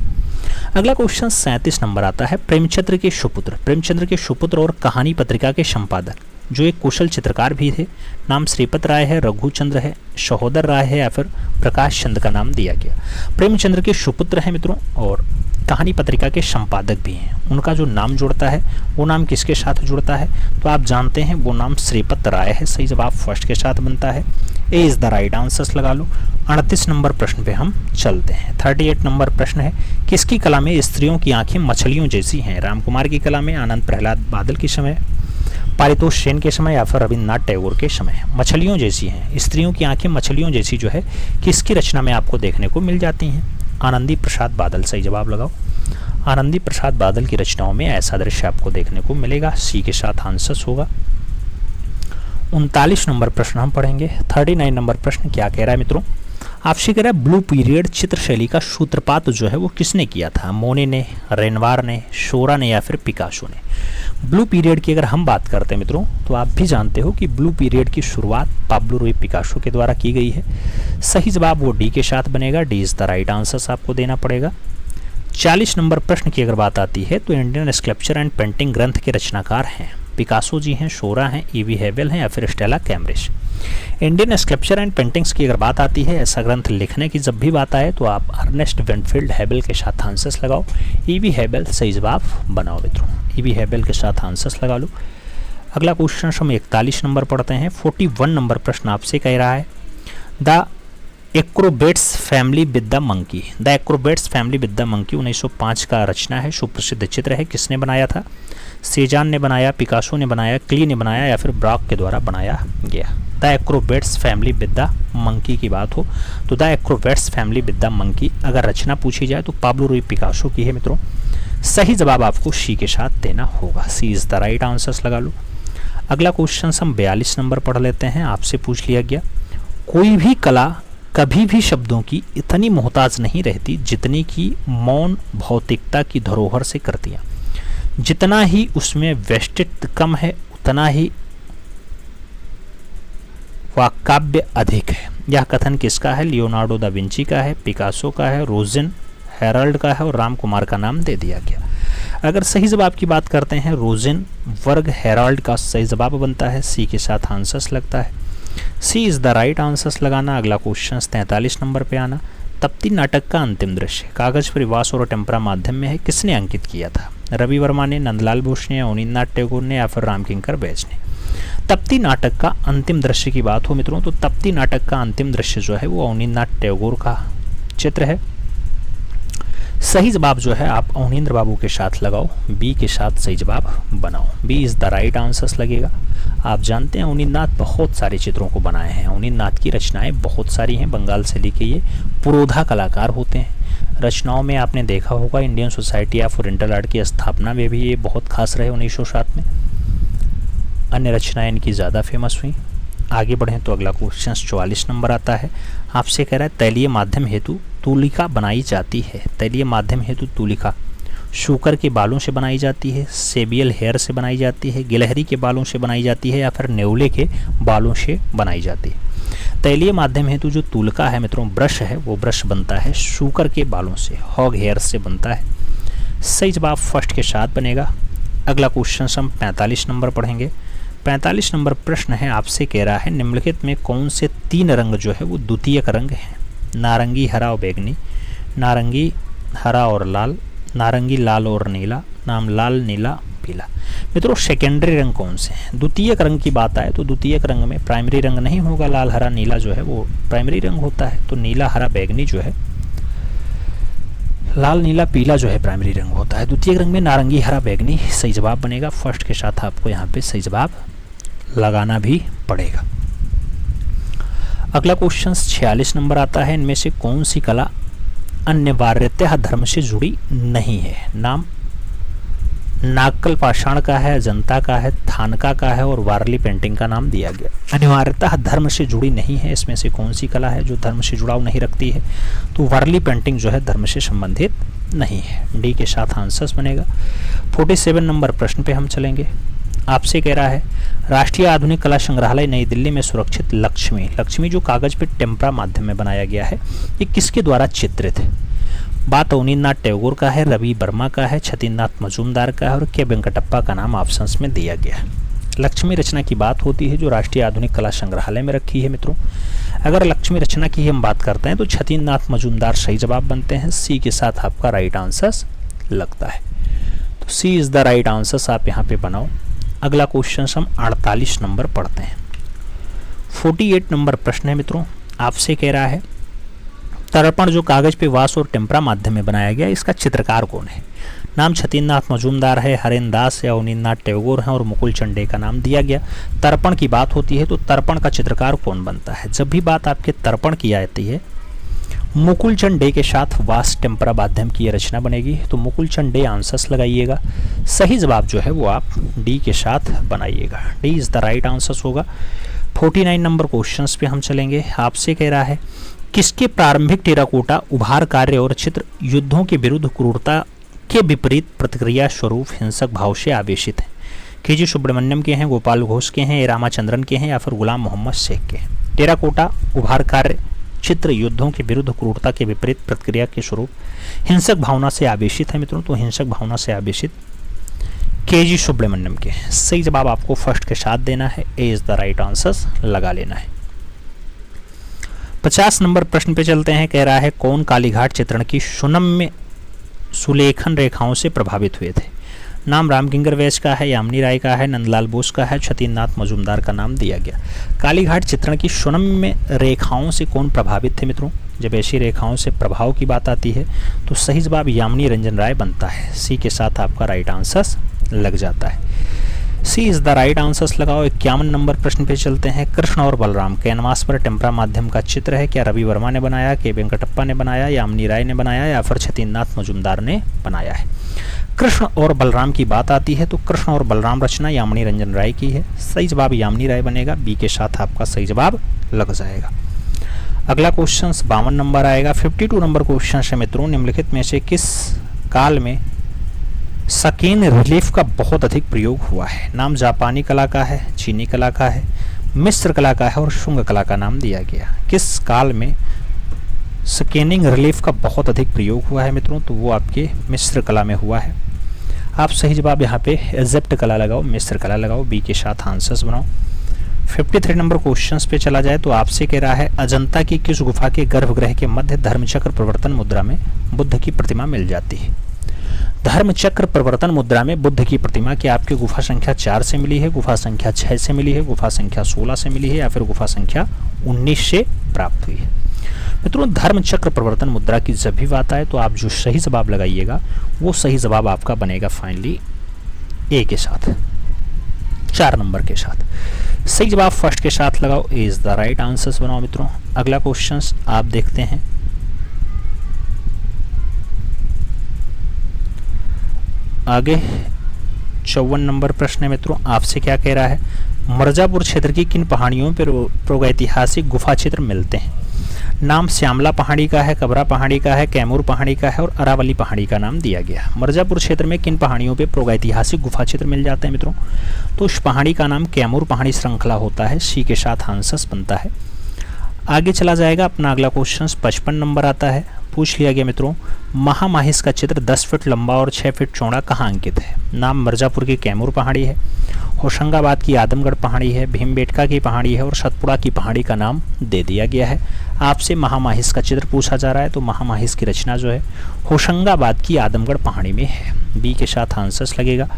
अगला क्वेश्चन 37 नंबर आता है, प्रेमचंद्र के सुपुत्र। प्रेमचंद्र के सुपुत्र और कहानी पत्रिका के संपादक जो एक कुशल चित्रकार भी थे, नाम श्रीपत राय है, रघुचंद्र है, सहोदर राय है या फिर प्रकाश चंद का नाम दिया गया। प्रेमचंद्र के सुपुत्र हैं मित्रों और कहानी पत्रिका के संपादक भी हैं। उनका जो नाम जुड़ता है वो नाम किसके साथ जुड़ता है, तो आप जानते हैं वो नाम श्रीपत राय है। सही जवाब फर्स्ट के साथ बनता है, A is the right answers लगा लो। 38 नंबर प्रश्न पे हम चलते हैं। 38 नंबर प्रश्न है, किसकी कला में स्त्रियों की आंखें मछलियों जैसी हैं। रामकुमार की कला में, आनंद प्रहलाद बादल के समय, पारितोष सेन के समय या फिर रविन्द्रनाथ टैगोर के समय। मछलियों जैसी हैं, स्त्रियों की आंखें मछलियों जैसी जो है किसकी रचना में आपको देखने को मिल जाती हैं। आनंदी प्रसाद बादल सही जवाब लगाओ। आनंदी प्रसाद बादल की रचनाओं में ऐसा दृश्य आपको देखने को मिलेगा, सी के साथ आंसर्स होगा। 39 नंबर प्रश्न हम पढ़ेंगे। 39 नंबर प्रश्न क्या कह रहा है मित्रों, आपसे कह रहा है ब्लू पीरियड चित्र शैली का सूत्रपात जो है वो किसने किया था। मोने ने, रेनवार ने, शोरा ने या फिर पिकासो ने। ब्लू पीरियड की अगर हम बात करते हैं मित्रों तो आप भी जानते हो कि ब्लू पीरियड की शुरुआत पाब्लो रुई पिकासो के द्वारा की गई है। सही जवाब वो डी के साथ बनेगा, D is the right answer आपको देना पड़ेगा। 40 नंबर प्रश्न की अगर बात आती है तो इंडियन स्कल्पचर एंड पेंटिंग ग्रंथ के रचनाकार हैं पिकासो जी हैं, शोरा हैं, ईवी हेबल हैं या फिर Stella Cambridge. Indian sculpture and paintings की अगर बात आती है, ऐसा ग्रंथ लिखने की जब भी बात आए तो आप अर्नेस्ट वेनफील्ड हेबल के साथ आंसर्स लगाओ। ईवी हेबल सही जवाब बनाओ मित्रों, ईवी हेबल के साथ आंसर्स लगा लो। अगला क्वेश्चन हम 41 नंबर पढ़ते हैं। 41 नंबर प्रश्न आपसे कह रहा है, the acrobats family with the monkey. The acrobats family with the monkey 1905 का रचना है, सुप्रसिद्ध चित्र है। किसने बनाया था? सेजान ने बनाया, पिकासो ने बनाया, क्ली ने बनाया या फिर ब्रॉक के द्वारा बनाया गया। The acrobats family with the monkey की बात हो तो the acrobats family with the monkey अगर रचना पूछी जाए तो पाब्लो रुई पिकासो की है मित्रों। सही जवाब आपको सी के साथ देना होगा, सी इज द राइट आंसर्स लगा लो। अगला क्वेश्चन हम 42 नंबर पढ़ लेते हैं। आपसे पूछ लिया गया, कोई भी कला कभी भी शब्दों की इतनी मोहताज नहीं रहती जितनी कि मौन भौतिकता की धरोहर से कृतियाँ। जितना ही उसमें व्यष्टित्व कम है उतना ही वाक्काव्य अधिक है। यह कथन किसका है? लियोनार्डो दा विंची का है, पिकासो का है, रोजिन हेराल्ड का है और रामकुमार का नाम दे दिया गया। अगर सही जवाब की बात करते हैं, रोजिन वर्ग हेराल्ड का सही जवाब बनता है, सी के साथ आंसर्स लगता है, सी इज द राइट आंसर्स लगाना। अगला क्वेश्चन 43 नंबर पे आना। तप्ती नाटक का अंतिम दृश्य कागज पर वास और टेम्परा माध्यम में है, किसने अंकित किया था? रवि वर्मा ने, नंदलाल बोस ने, अवनींद्रनाथ टैगोर ने या फिर रामकिंकर बैज ने। तप्ती नाटक का अंतिम दृश्य की बात हो मित्रों तो तप्ती नाटक का अंतिम दृश्य जो है वो अवनींद्रनाथ टैगोर का चित्र है। सही जवाब जो है आप अवनींद्र बाबू के साथ लगाओ, बी के साथ सही जवाब बनाओ, B is the right answers लगेगा। आप जानते हैं अवनींद्रनाथ बहुत सारे चित्रों को बनाए हैं, अवनींद्रनाथ की रचनाएं बहुत सारी हैं। बंगाल से लेके ये पुरोधा कलाकार होते हैं। रचनाओं में आपने देखा होगा Indian society of oriental art की स्थापना में भी ये बहुत खास रहे 1907 में। अन्य रचनाएं इनकी ज़्यादा फेमस हुई। आगे बढ़ें तो अगला क्वेश्चन 44 नंबर आता है। आपसे कह रहा है, तैलीय माध्यम हेतु तूलिका बनाई जाती है। तैलीय माध्यम हेतु तूलिका शूकर के बालों से बनाई जाती है, सेबियल हेयर से बनाई जाती है, गिलहरी के बालों से बनाई जाती है या फिर नेवले के बालों से बनाई जाती है। तैलीय माध्यम हेतु जो तूलिका है मित्रों, ब्रश है, वो ब्रश बनता है शूकर के बालों से, हॉग हेयर से बनता है। सही जवाब फर्स्ट के साथ बनेगा। अगला क्वेश्चन हम 45 नंबर पढ़ेंगे। 45 नंबर प्रश्न है, आपसे कह रहा है निम्नलिखित में कौन से 3 रंग जो है वो द्वितीयक रंग हैं? नारंगी, हरा और बैंगनी, नारंगी, हरा और लाल, नारंगी, लाल और नीला, नाम लाल, नीला, पीला। मित्रों सेकेंडरी रंग कौन से हैं? द्वितीयक रंग की बात आए तो द्वितीयक रंग में प्राइमरी रंग नहीं होगा, लाल, हरा, नीला जो है वो प्राइमरी रंग होता है। तो नीला, हरा, बैंगनी जो है, लाल, नीला, पीला जो है प्राइमरी रंग होता है। द्वितीयक रंग में नारंगी, हरा, बैंगनी सही जवाब बनेगा। फर्स्ट के साथ आपको यहाँ पे सही जवाब लगाना भी पड़ेगा। अगला क्वेश्चन 46 नंबर आता है, इनमें से कौन सी कला अनिवार्यतः धर्म से जुड़ी नहीं है? नाम नागकल पाषाण का है, अजंता का है, थानका का है और वारली पेंटिंग का नाम दिया गया। अनिवार्यतः धर्म से जुड़ी नहीं है, इसमें से कौन सी कला है जो धर्म से जुड़ाव नहीं रखती है? तो वारली पेंटिंग जो है धर्म से संबंधित नहीं है। डी के साथ आंसर्स बनेगा। 47 नंबर प्रश्न पे हम चलेंगे। आपसे कह रहा है राष्ट्रीय आधुनिक कला संग्रहालय नई दिल्ली में सुरक्षित लक्ष्मी, लक्ष्मी जो कागज पे टेम्परा माध्यम में बनाया गया है, ये किसके द्वारा चित्रित है? बात अवनींद्रनाथ टैगोर का है, रवि वर्मा का है, छतीन्द्रनाथ मजूमदार का है और के वेंकटप्पा का नाम ऑप्शंस में दिया गया है। लक्ष्मी रचना की बात होती है जो राष्ट्रीय आधुनिक कला संग्रहालय में रखी है। मित्रों अगर लक्ष्मी रचना की हम बात करते हैं तो छतीन्द्रनाथ मजूमदार सही जवाब बनते हैं। सी के साथ आपका राइट आंसर लगता है, तो सी इज द राइट आंसर आप यहाँ पे बनाओ। अगला क्वेश्चन हम 48 नंबर पढ़ते हैं। 48 नंबर प्रश्न है मित्रों, आपसे कह रहा है तर्पण जो कागज पे वास और टेम्परा माध्यम में बनाया गया, इसका चित्रकार कौन है? नाम छतीन्द्रनाथ मजूमदार है, हरेन दास या अवनींद्रनाथ टैगोर हैं और मुकुल चंडे का नाम दिया गया। तर्पण की बात होती है तो तर्पण का चित्रकार कौन बनता है? जब भी बात आपके तर्पण की आती है, मुकुल चंडे के साथ वास टेम्परा माध्यम की यह रचना बनेगी। तो मुकुल चंडे आंसर्स लगाइएगा। सही जवाब जो है वो आप डी के साथ बनाइएगा। D is the right answers होगा। 49 नंबर क्वेश्चंस पे हम चलेंगे। आपसे कह रहा है किसके प्रारंभिक टेराकोटा उभार कार्य और चित्र युद्धों के विरुद्ध क्रूरता के विपरीत प्रतिक्रिया स्वरूप हिंसक भाव से आवेशित हैं? के.जी. सुब्रमण्यम के हैं, गोपाल घोष के हैं, रामाचंद्रन के हैं या फिर गुलाम मोहम्मद शेख के हैं? टेराकोटा उभार कार्य चित्र युद्धों के विरुद्ध क्रूरता के विपरीत प्रतिक्रिया के स्वरूप हिंसक भावना से आवेशित है। मित्रों तो हिंसक भावना से आवेशित के.जी. सुब्रमण्यम के। सही जवाब आपको फर्स्ट के साथ देना है। ए इज द राइट आंसर लगा लेना है। 50 नंबर प्रश्न पे चलते हैं। कह रहा है कौन कालीघाट चित्रण की सुनम्य सुलेखन रेखाओं से प्रभावित हुए थे? नाम रामकिंकर वैस का है, यामिनी राय का है, नंदलाल बोस का है, छतीन्द्रनाथ मजूमदार का नाम दिया गया। कालीघाट चित्रण की सुनम्य रेखाओं से कौन प्रभावित थे? मित्रों जब ऐसी रेखाओं से प्रभाव की बात आती है तो सही जवाब यामिनी रंजन राय बनता है। सी के साथ आपका राइट आंसर लग जाता है। सी इज द राइट आंसर्स लगाओ। 51 नंबर प्रश्न पे चलते हैं। कृष्ण और बलराम कैनवास पर टेम्परा माध्यम का चित्र है, क्या रवि वर्मा ने बनाया, के वेंकटप्पा ने बनाया, यामिनी राय ने बनाया या फिर छतीन्द्रनाथ मजूमदार ने बनाया है? कृष्ण और बलराम की बात आती है तो कृष्ण और बलराम रचना यामिनी रंजन राय की है। सही जवाब यामिनी राय बनेगा। बी के साथ आपका सही जवाब लग जाएगा। अगला क्वेश्चन 52 नंबर आएगा। 52 नंबर क्वेश्चन है मित्रों, निम्नलिखित में से किस काल में सकीन रिलीफ का बहुत अधिक प्रयोग हुआ है? नाम जापानी कला का है, चीनी कला का है, मिस्र कला का है और शुंग कला का नाम दिया गया। किस काल में स्कैनिंग रिलीफ का बहुत अधिक प्रयोग हुआ है? मित्रों तो वो आपके मिस्र कला में हुआ है। आप सही जवाब यहाँ पे इजिप्ट कला लगाओ, मिस्र कला लगाओ। बी के साथ आंसर्स बनाओ। 53 नंबर क्वेश्चंस पे चला जाए तो आपसे कह रहा है अजंता की किस गुफा के गर्भगृह के मध्य धर्मचक्र प्रवर्तन मुद्रा में बुद्ध की प्रतिमा मिल जाती है? धर्मचक्र प्रवर्तन मुद्रा में बुद्ध की प्रतिमा की आपकी गुफा संख्या 4 से मिली है, गुफा संख्या 6 से मिली है, गुफा संख्या 16 से मिली है या फिर गुफा संख्या 19 से प्राप्त हुई है? मित्रों धर्मचक्र प्रवर्तन मुद्रा की जब भी बात आए तो आप जो सही जवाब लगाइएगा वो सही जवाब आपका बनेगा फाइनली ए के साथ, 4 नंबर के साथ। सही जवाब फर्स्ट के साथ लगाओ। ए इज द राइट आंसर्स बनाओ मित्रों। अगला क्वेश्चन आप देखते हैं। आगे 54 नंबर प्रश्न है मित्रों, आपसे क्या कह रहा है? मिर्जापुर क्षेत्र की किन पहाड़ियों पर प्रागैतिहासिक गुफा चित्र मिलते हैं? नाम श्यामला पहाड़ी का है, कबरा पहाड़ी का है, कैमूर पहाड़ी का है और अरावली पहाड़ी का नाम दिया गया। मिर्जापुर क्षेत्र में किन पहाड़ियों पे प्रागैतिहासिक गुफा चित्र मिल जाते हैं मित्रों? तो उस पहाड़ी का नाम कैमूर पहाड़ी श्रृंखला होता है। सी के साथ आंसर्स बनता है। आगे चला जाएगा अपना अगला क्वेश्चन 55 नंबर आता है। पूछ लिया गया मित्रों महामाहिस का चित्र 10 फीट लंबा और 6 फीट चौड़ा कहाँ अंकित है? नाम मिर्जापुर की कैमूर पहाड़ी है होशंगाबाद की आदमगढ़ पहाड़ी है, भीमबेटका की पहाड़ी है और सतपुड़ा की पहाड़ी का नाम दे दिया गया है। आपसे महामाहिस का चित्र पूछा जा रहा है, तो महामाहिस की रचना जो है होशंगाबाद की आदमगढ़ पहाड़ी में है। बी के साथ आंसर्स लगेगा।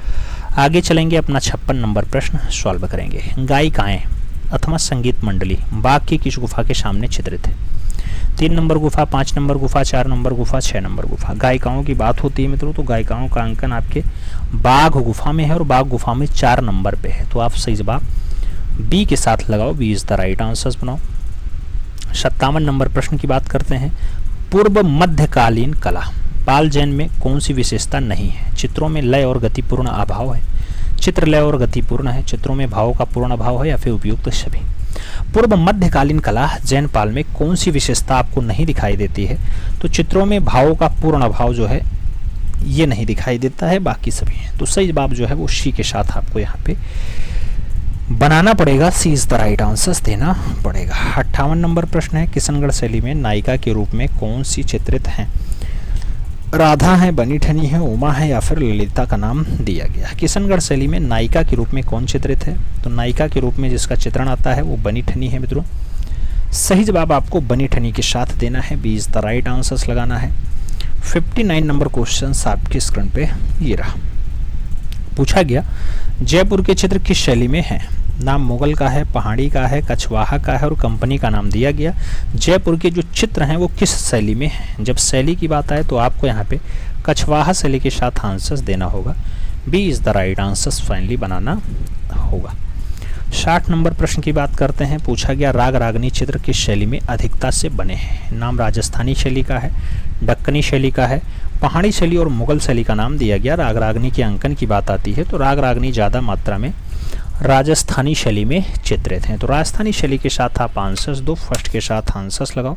आगे चलेंगे, अपना 56 नंबर प्रश्न सॉल्व करेंगे। गायिकाएं अथवा संगीत मंडली बाघ की किस गुफा के सामने चित्रित है? 3 नंबर गुफा, 5 नंबर गुफा, 4 नंबर गुफा, 6 नंबर गुफा। गायिकाओं की बात होती है मित्रों, तो गायिकाओं का अंकन आपके बाघ गुफा में है और बाघ गुफा में 4 नंबर पे है। तो आप सही जवाब बी के साथ लगाओ, B is the right answers बनाओ। 57 नंबर प्रश्न की बात करते हैं। पूर्व मध्यकालीन कला पाल जैन में कौन सी विशेषता नहीं है? चित्रों में लय और गतिपूर्ण अभाव है, चित्र लय और गतिपूर्ण है, चित्रों में भावों का पूर्ण अभाव है या फिर उपयुक्त सभी। पूर्व मध्यकालीन कला जैन पाल में कौन सी विशेषता आपको नहीं दिखाई देती है? तो चित्रों में भावों का पूर्ण अभाव जो है ये नहीं दिखाई देता है, बाकी सभी है। तो सही जवाब जो है वो सी के साथ आपको यहाँ पे बनाना पड़ेगा, सी इज द राइट आंसर्स देना पड़ेगा। 58 नंबर प्रश्न है। किशनगढ़ शैली में नायिका के रूप में कौन सी चित्रित है? राधा है, बनी ठनी है, उमा है या फिर ललिता का नाम दिया गया। किशनगढ़ शैली में नायिका के रूप में कौन चित्रित है? तो नायिका के रूप में जिसका चित्रण आता है वो बनी ठनी है मित्रों। सही जवाब आपको बनी ठनी के साथ देना है, B is the right answers लगाना है। 59 नंबर क्वेश्चन आपके स्क्रीन पे ये रहा। पूछा गया जयपुर के चित्र किस शैली में है? नाम मुगल का है, पहाड़ी का है, कछवाहा का है और कंपनी का नाम दिया गया। जयपुर के जो चित्र हैं वो किस शैली में है? जब शैली की बात आए तो आपको यहाँ पे कछवाहा शैली के साथ आंसर्स देना होगा, B is the right answers finally बनाना होगा। 60 नंबर प्रश्न की बात करते हैं। पूछा गया राग रागनी चित्र किस शैली में अधिकता से बने हैं? नाम राजस्थानी शैली का है, दक्कनी शैली का है, पहाड़ी शैली और मुगल शैली का नाम दिया गया। राग रागनी के अंकन की बात आती है तो राग रागनी ज़्यादा मात्रा में राजस्थानी शैली में चित्रित हैं। तो राजस्थानी शैली के साथ आप आंसर्स दो, फर्स्ट के साथ आंसर्स लगाओ।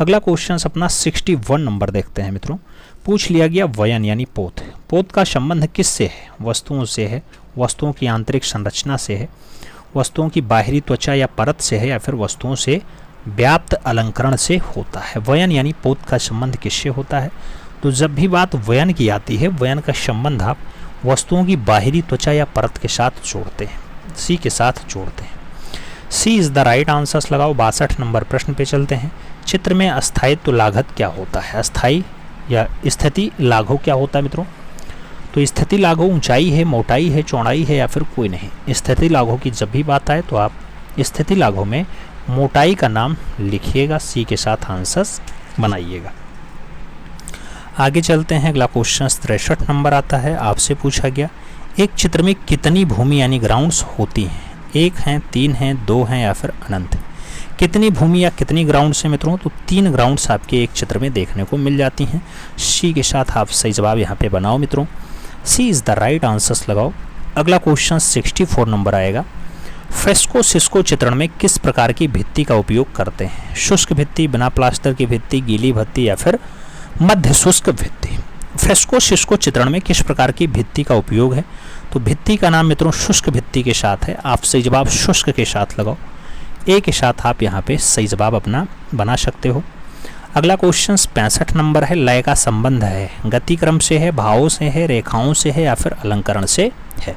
अगला क्वेश्चन अपना 61 नंबर देखते हैं मित्रों। पूछ लिया गया वयन यानी पोत, पोत का संबंध किससे है? वस्तुओं से है, वस्तुओं की आंतरिक संरचना से है, वस्तुओं की बाहरी त्वचा या परत से है या फिर वस्तुओं से व्याप्त अलंकरण से होता है। वयन यानी पोत का संबंध किससे होता है? तो जब भी बात वयन की आती है, वयन का संबंध आप वस्तुओं की बाहरी त्वचा या परत के साथ जोड़ते हैं, सी के साथ जोड़ते हैं। सी इज द राइट आंसर्स लगाओ। 62 नंबर प्रश्न पे चलते हैं। चित्र में अस्थायित्व लाघव क्या होता है? अस्थाई या स्थिति लाघव क्या होता है मित्रों? तो स्थिति लाघव ऊंचाई है, मोटाई है, चौड़ाई है या फिर कोई नहीं। स्थिति लाघव की जब भी बात आए तो आप स्थिति लाघव में मोटाई का नाम लिखिएगा, सी के साथ आंसर्स बनाइएगा। आगे चलते हैं। अगला क्वेश्चन 63 नंबर आता है। आपसे पूछा गया एक चित्र में कितनी भूमि यानी ग्राउंड्स होती हैं? 1 हैं, 3 हैं, 2 हैं या फिर अनंत? कितनी भूमि या कितनी ग्राउंड्स हैं मित्रों? तो 3 ग्राउंड्स आपके एक चित्र में देखने को मिल जाती हैं। सी के साथ आप सही जवाब यहाँ पे बनाओ मित्रों, सी इज द राइट आंसर्स लगाओ। अगला क्वेश्चन 64 नंबर आएगा। फ्रेस्को सिस्को चित्रण में किस प्रकार की भित्ति का उपयोग करते हैं? शुष्क भित्ति, बिना प्लास्टर की भित्ति, गीली भित्ति या फिर मध्य शुष्क भित्ति? फ्रेस्को सिस्को चित्रण में किस प्रकार की भित्ति का उपयोग है? तो भित्ति का नाम मित्रों शुष्क भित्ति के साथ है, आप सही जवाब शुष्क के साथ लगाओ। ए के साथ आप यहाँ पे सही जवाब अपना बना सकते हो। अगला क्वेश्चन 65 नंबर है। लय का संबंध है, गति क्रम से है, भावों से है, रेखाओं से है या फिर अलंकरण से है?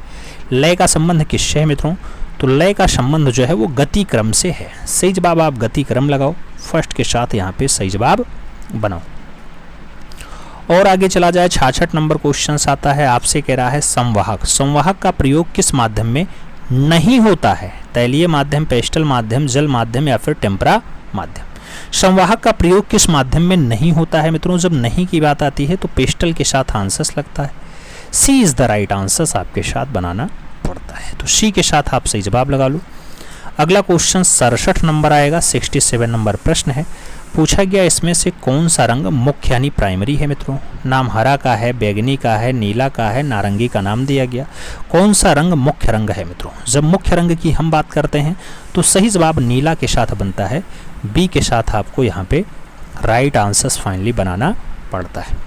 लय का संबंध किससे है मित्रों? तो लय का संबंध जो है वो गति क्रम से है, सही जवाब आप गति क्रम लगाओ, फर्स्ट के साथ यहाँ पे सही जवाब बनाओ। और आगे चला जाए 66 नंबर क्वेश्चन आता है। आपसे कह रहा है संवाहक, संवाहक का प्रयोग किस माध्यम में नहीं होता है? तैलीय माध्यम, पेस्टल माध्यम, जल माध्यम या फिर टेम्परा माध्यम? संवाहक का प्रयोग किस माध्यम में नहीं होता है मित्रों? जब नहीं की बात आती है तो पेस्टल के साथ आंसर्स लगता है, सी इज द राइट आंसर्स आपके साथ बनाना पड़ता है। तो सी के साथ आप सही जवाब लगा लो। अगला क्वेश्चन 67 नंबर आएगा। 67 नंबर प्रश्न है। पूछा गया इसमें से कौन सा रंग मुख्य यानी प्राइमरी है मित्रों? नाम हरा का है, बैगनी का है, नीला का है, नारंगी का नाम दिया गया। कौन सा रंग मुख्य रंग है मित्रों? जब मुख्य रंग की हम बात करते हैं तो सही जवाब नीला के साथ बनता है, बी के साथ आपको यहाँ पे राइट आंसर्स फाइनली बनाना पड़ता है।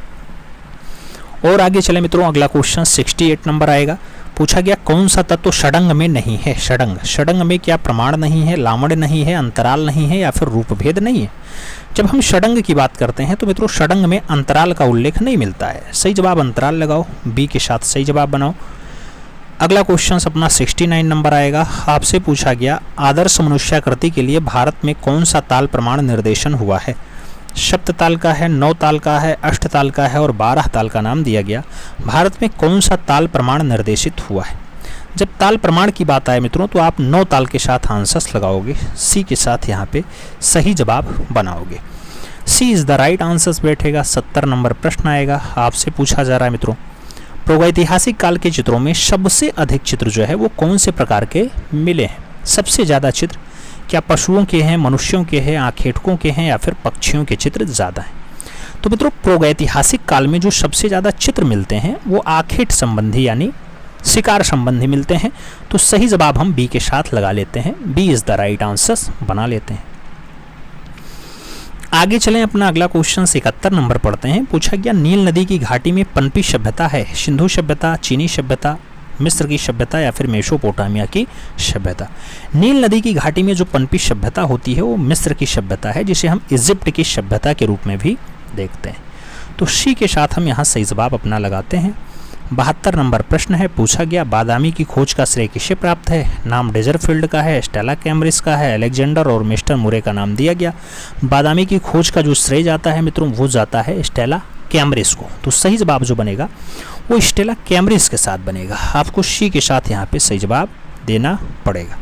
और आगे चले मित्रों, अगला क्वेश्चन 68 नंबर आएगा। पूछा गया कौन सा तत्व षडंग में नहीं है? षडंग, षडंग में क्या प्रमाण नहीं है, लावण्य नहीं है, अंतराल नहीं है या फिर रूपभेद नहीं है? जब हम षडंग की बात करते हैं तो मित्रों षडंग में अंतराल का उल्लेख नहीं मिलता है, सही जवाब अंतराल लगाओ, बी के साथ सही जवाब बनाओ। अगला क्वेश्चन अपना 69 नंबर आएगा। आपसे पूछा गया आदर्श मनुष्याकृति के लिए भारत में कौन सा ताल प्रमाण निर्देशन हुआ है। सप्त ताल का है, 9 ताल का है, 8 ताल का है और 12 ताल का नाम दिया गया। भारत में कौन सा ताल प्रमाण निर्देशित हुआ है। जब ताल प्रमाण की बात आए मित्रों तो आप 9 ताल के साथ आंसर्स लगाओगे, सी के साथ यहाँ पे सही जवाब बनाओगे। सी इज द राइट आंसर्स बैठेगा। 70 नंबर प्रश्न आएगा। आपसे पूछा जा रहा है मित्रों प्रागैतिहासिक काल के चित्रों में सबसे अधिक चित्र जो है वो कौन से प्रकार के मिले हैं। सबसे ज़्यादा चित्र क्या पशुओं के हैं, मनुष्यों के हैं, आखेटकों के हैं या फिर पक्षियों के चित्र ज़्यादा हैं। तो मित्रों प्रागैतिहासिक काल में जो सबसे ज़्यादा चित्र मिलते हैं वो आखेट संबंधी यानी शिकार संबंधी मिलते हैं। तो सही जवाब हम बी के साथ लगा लेते हैं। B is the right answers बना लेते हैं। आगे चलें, अपना अगला क्वेश्चन 71 नंबर पढ़ते हैं। पूछा गया नील नदी की घाटी में पनपी सभ्यता है। सिंधु सभ्यता, चीनी सभ्यता, मिस्र की सभ्यता या फिर मेसोपोटामिया की सभ्यता। नील नदी की घाटी में जो पनपी सभ्यता होती है वो मिस्र की सभ्यता है, जिसे हम इजिप्ट की सभ्यता के रूप में भी देखते हैं। तो सी के साथ हम यहाँ सही जवाब अपना लगाते हैं। 72 नंबर प्रश्न है। पूछा गया बादामी की खोज का श्रेय किसे प्राप्त है। नाम डेजरफील्ड का है, स्टेला कैम्ब्रिस का है, अलेक्जेंडर और मिस्टर मुरे का नाम दिया गया। बादामी की खोज का जो श्रेय जाता है मित्रों वो जाता है स्टेला कैम्ब्रिस को। तो सही जवाब जो बनेगा वो स्टेला कैम्ब्रिस के साथ बनेगा। आपको सी के साथ यहाँ पे सही जवाब देना पड़ेगा।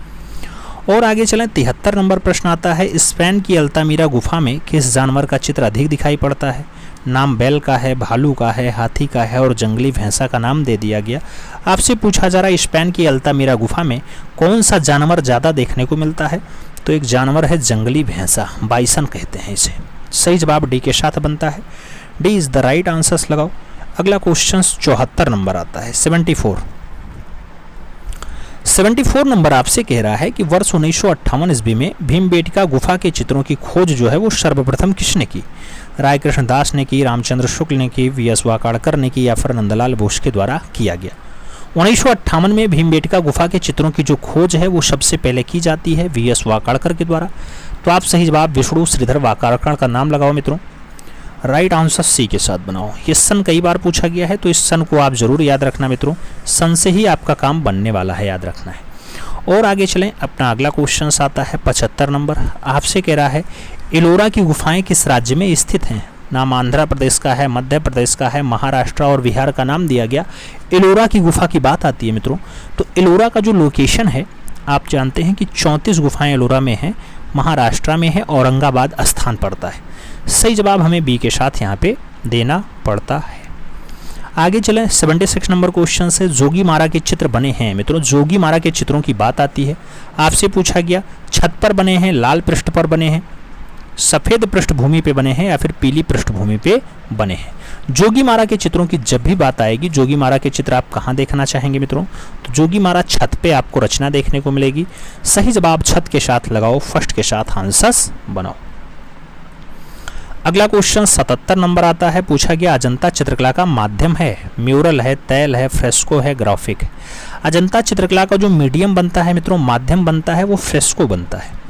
और आगे चलें, 73 नंबर प्रश्न आता है। स्पेन की अल्तामीरा गुफा में किस जानवर का चित्र अधिक दिखाई पड़ता है। नाम बैल का है, भालू का है, हाथी का है और जंगली भैंसा का नाम दे दिया गया। आपसे पूछा जा रहा है स्पेन की अल्तामीरा गुफा में कौन सा जानवर ज़्यादा देखने को मिलता है। तो एक जानवर है जंगली भैंसा, बाइसन कहते हैं इसे। सही जवाब डी के साथ बनता है। D is the right answers लगाओ। अगला क्वेश्चन 74 नंबर आता है। 74 नंबर आपसे कह रहा है कि वर्ष 1958 ईस्वी में भीमबेटका गुफा के चित्रों की खोज जो है वो सर्वप्रथम किसने की। राय कृष्ण दास ने की, रामचंद्र शुक्ल ने की, वी.एस. वाकाड़कर ने की या फिर नंदलाल बोस के द्वारा किया गया। 1958 में भीमबेटका गुफा के चित्रों की जो खोज है वो सबसे पहले की जाती है वी.एस. वाकाड़कर के द्वारा। तो आप सही जवाब विष्णु श्रीधर वाकाड़कर का नाम लगाओ मित्रों। राइट आंसर सी के साथ बनाओ। ये सन कई बार पूछा गया है तो इस सन को आप जरूर याद रखना मित्रों। सन से ही आपका काम बनने वाला है, याद रखना है। और आगे चलें, अपना अगला क्वेश्चन आता है 75 नंबर। आपसे कह रहा है एलोरा की गुफाएं किस राज्य में स्थित हैं। नाम आंध्र प्रदेश का है, मध्य प्रदेश का है, महाराष्ट्र और बिहार का नाम दिया गया। एलोरा की गुफा की बात आती है मित्रों तो एलोरा का जो लोकेशन है आप जानते हैं कि 34 गुफाएं एलोरा में हैं, महाराष्ट्र में है, औरंगाबाद स्थान पड़ता है। सही जवाब हमें बी के साथ यहाँ पे देना पड़ता है। आगे चलें, 76 नंबर क्वेश्चन से जोगी मारा के चित्र बने हैं मित्रों। जोगी मारा के चित्रों की बात आती है। आपसे पूछा गया छत पर बने हैं, लाल पृष्ठ पर बने हैं, सफ़ेद पृष्ठभूमि पे बने हैं या फिर पीली पृष्ठभूमि पे बने हैं। जोगी मारा के चित्रों की जब भी बात आएगी, जोगी मारा के चित्र आप कहाँ देखना चाहेंगे मित्रों। तो जोगी मारा छत पे आपको रचना देखने को मिलेगी। सही जवाब छत के साथ लगाओ, फर्स्ट के साथ आंसर्स बनाओ। अगला क्वेश्चन 77 नंबर आता है। पूछा गया अजंता चित्रकला का माध्यम है। म्यूरल है, तैल है, फ्रेस्को है, ग्राफिक है। अजंता चित्रकला का जो मीडियम बनता है मित्रों, माध्यम बनता है वो फ्रेस्को बनता है।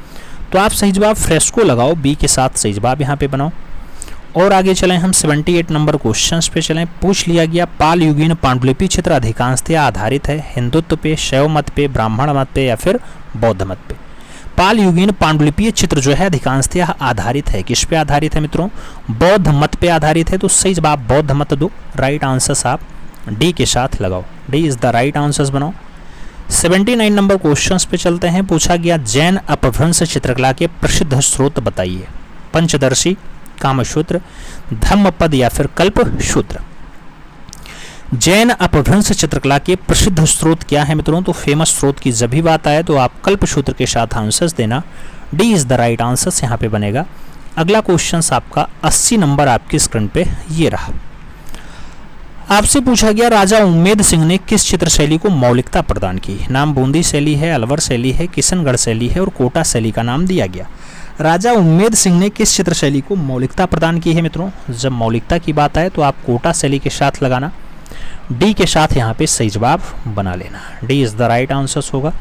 तो आप सही जवाब फ्रेस्को लगाओ, बी के साथ सही जवाब यहाँ पे बनाओ। और आगे चलें, हम 78 नंबर क्वेश्चन पे चलें। पूछ लिया गया पाल युगीन पांडुलिपि चित्र अधिकांशतः आधारित है हिंदुत्व पे, शैव मत पे, ब्राह्मण मत पे या फिर बौद्ध मत पे। पाल युगीन पांडुलिपीय चित्र जो है अधिकांशतः आधारित है। किस पे आधारित है मित्रों, बौद्ध मत पे आधारित है। तो सही जवाब बौद्ध मत दो। राइट आंसर्स आप डी के साथ लगाओ। D is the right answers बनाओ। 79 नंबर क्वेश्चंस पे चलते हैं। पूछा गया जैन अपभ्रंश चित्रकला के प्रसिद्ध स्रोत बताइए। पंचदर्शी, कामसूत्र, धम्मपद या फिर कल्पसूत्र। जैन अपभ्रंश चित्रकला के प्रसिद्ध स्रोत क्या है मित्रों। तो फेमस स्रोत की जब भी बात आए तो आप कल्पसूत्र के साथ आंसर्स देना। D is the right answers यहाँ पे बनेगा। अगला क्वेश्चन आपका 80 नंबर आपकी स्क्रीन पे ये रहा। आपसे पूछा गया राजा उम्मेद सिंह ने किस चित्र शैली को मौलिकता प्रदान की। नाम बूंदी शैली है, अलवर शैली है, किशनगढ़ शैली है और कोटा शैली का नाम दिया गया। राजा उम्मेद सिंह ने किस चित्र शैली को मौलिकता प्रदान की है मित्रों। जब मौलिकता की बात आए तो आप कोटा शैली के साथ लगाना। डी के साथ यहाँ पे सही जवाब बना लेना। D is the right answers होगा।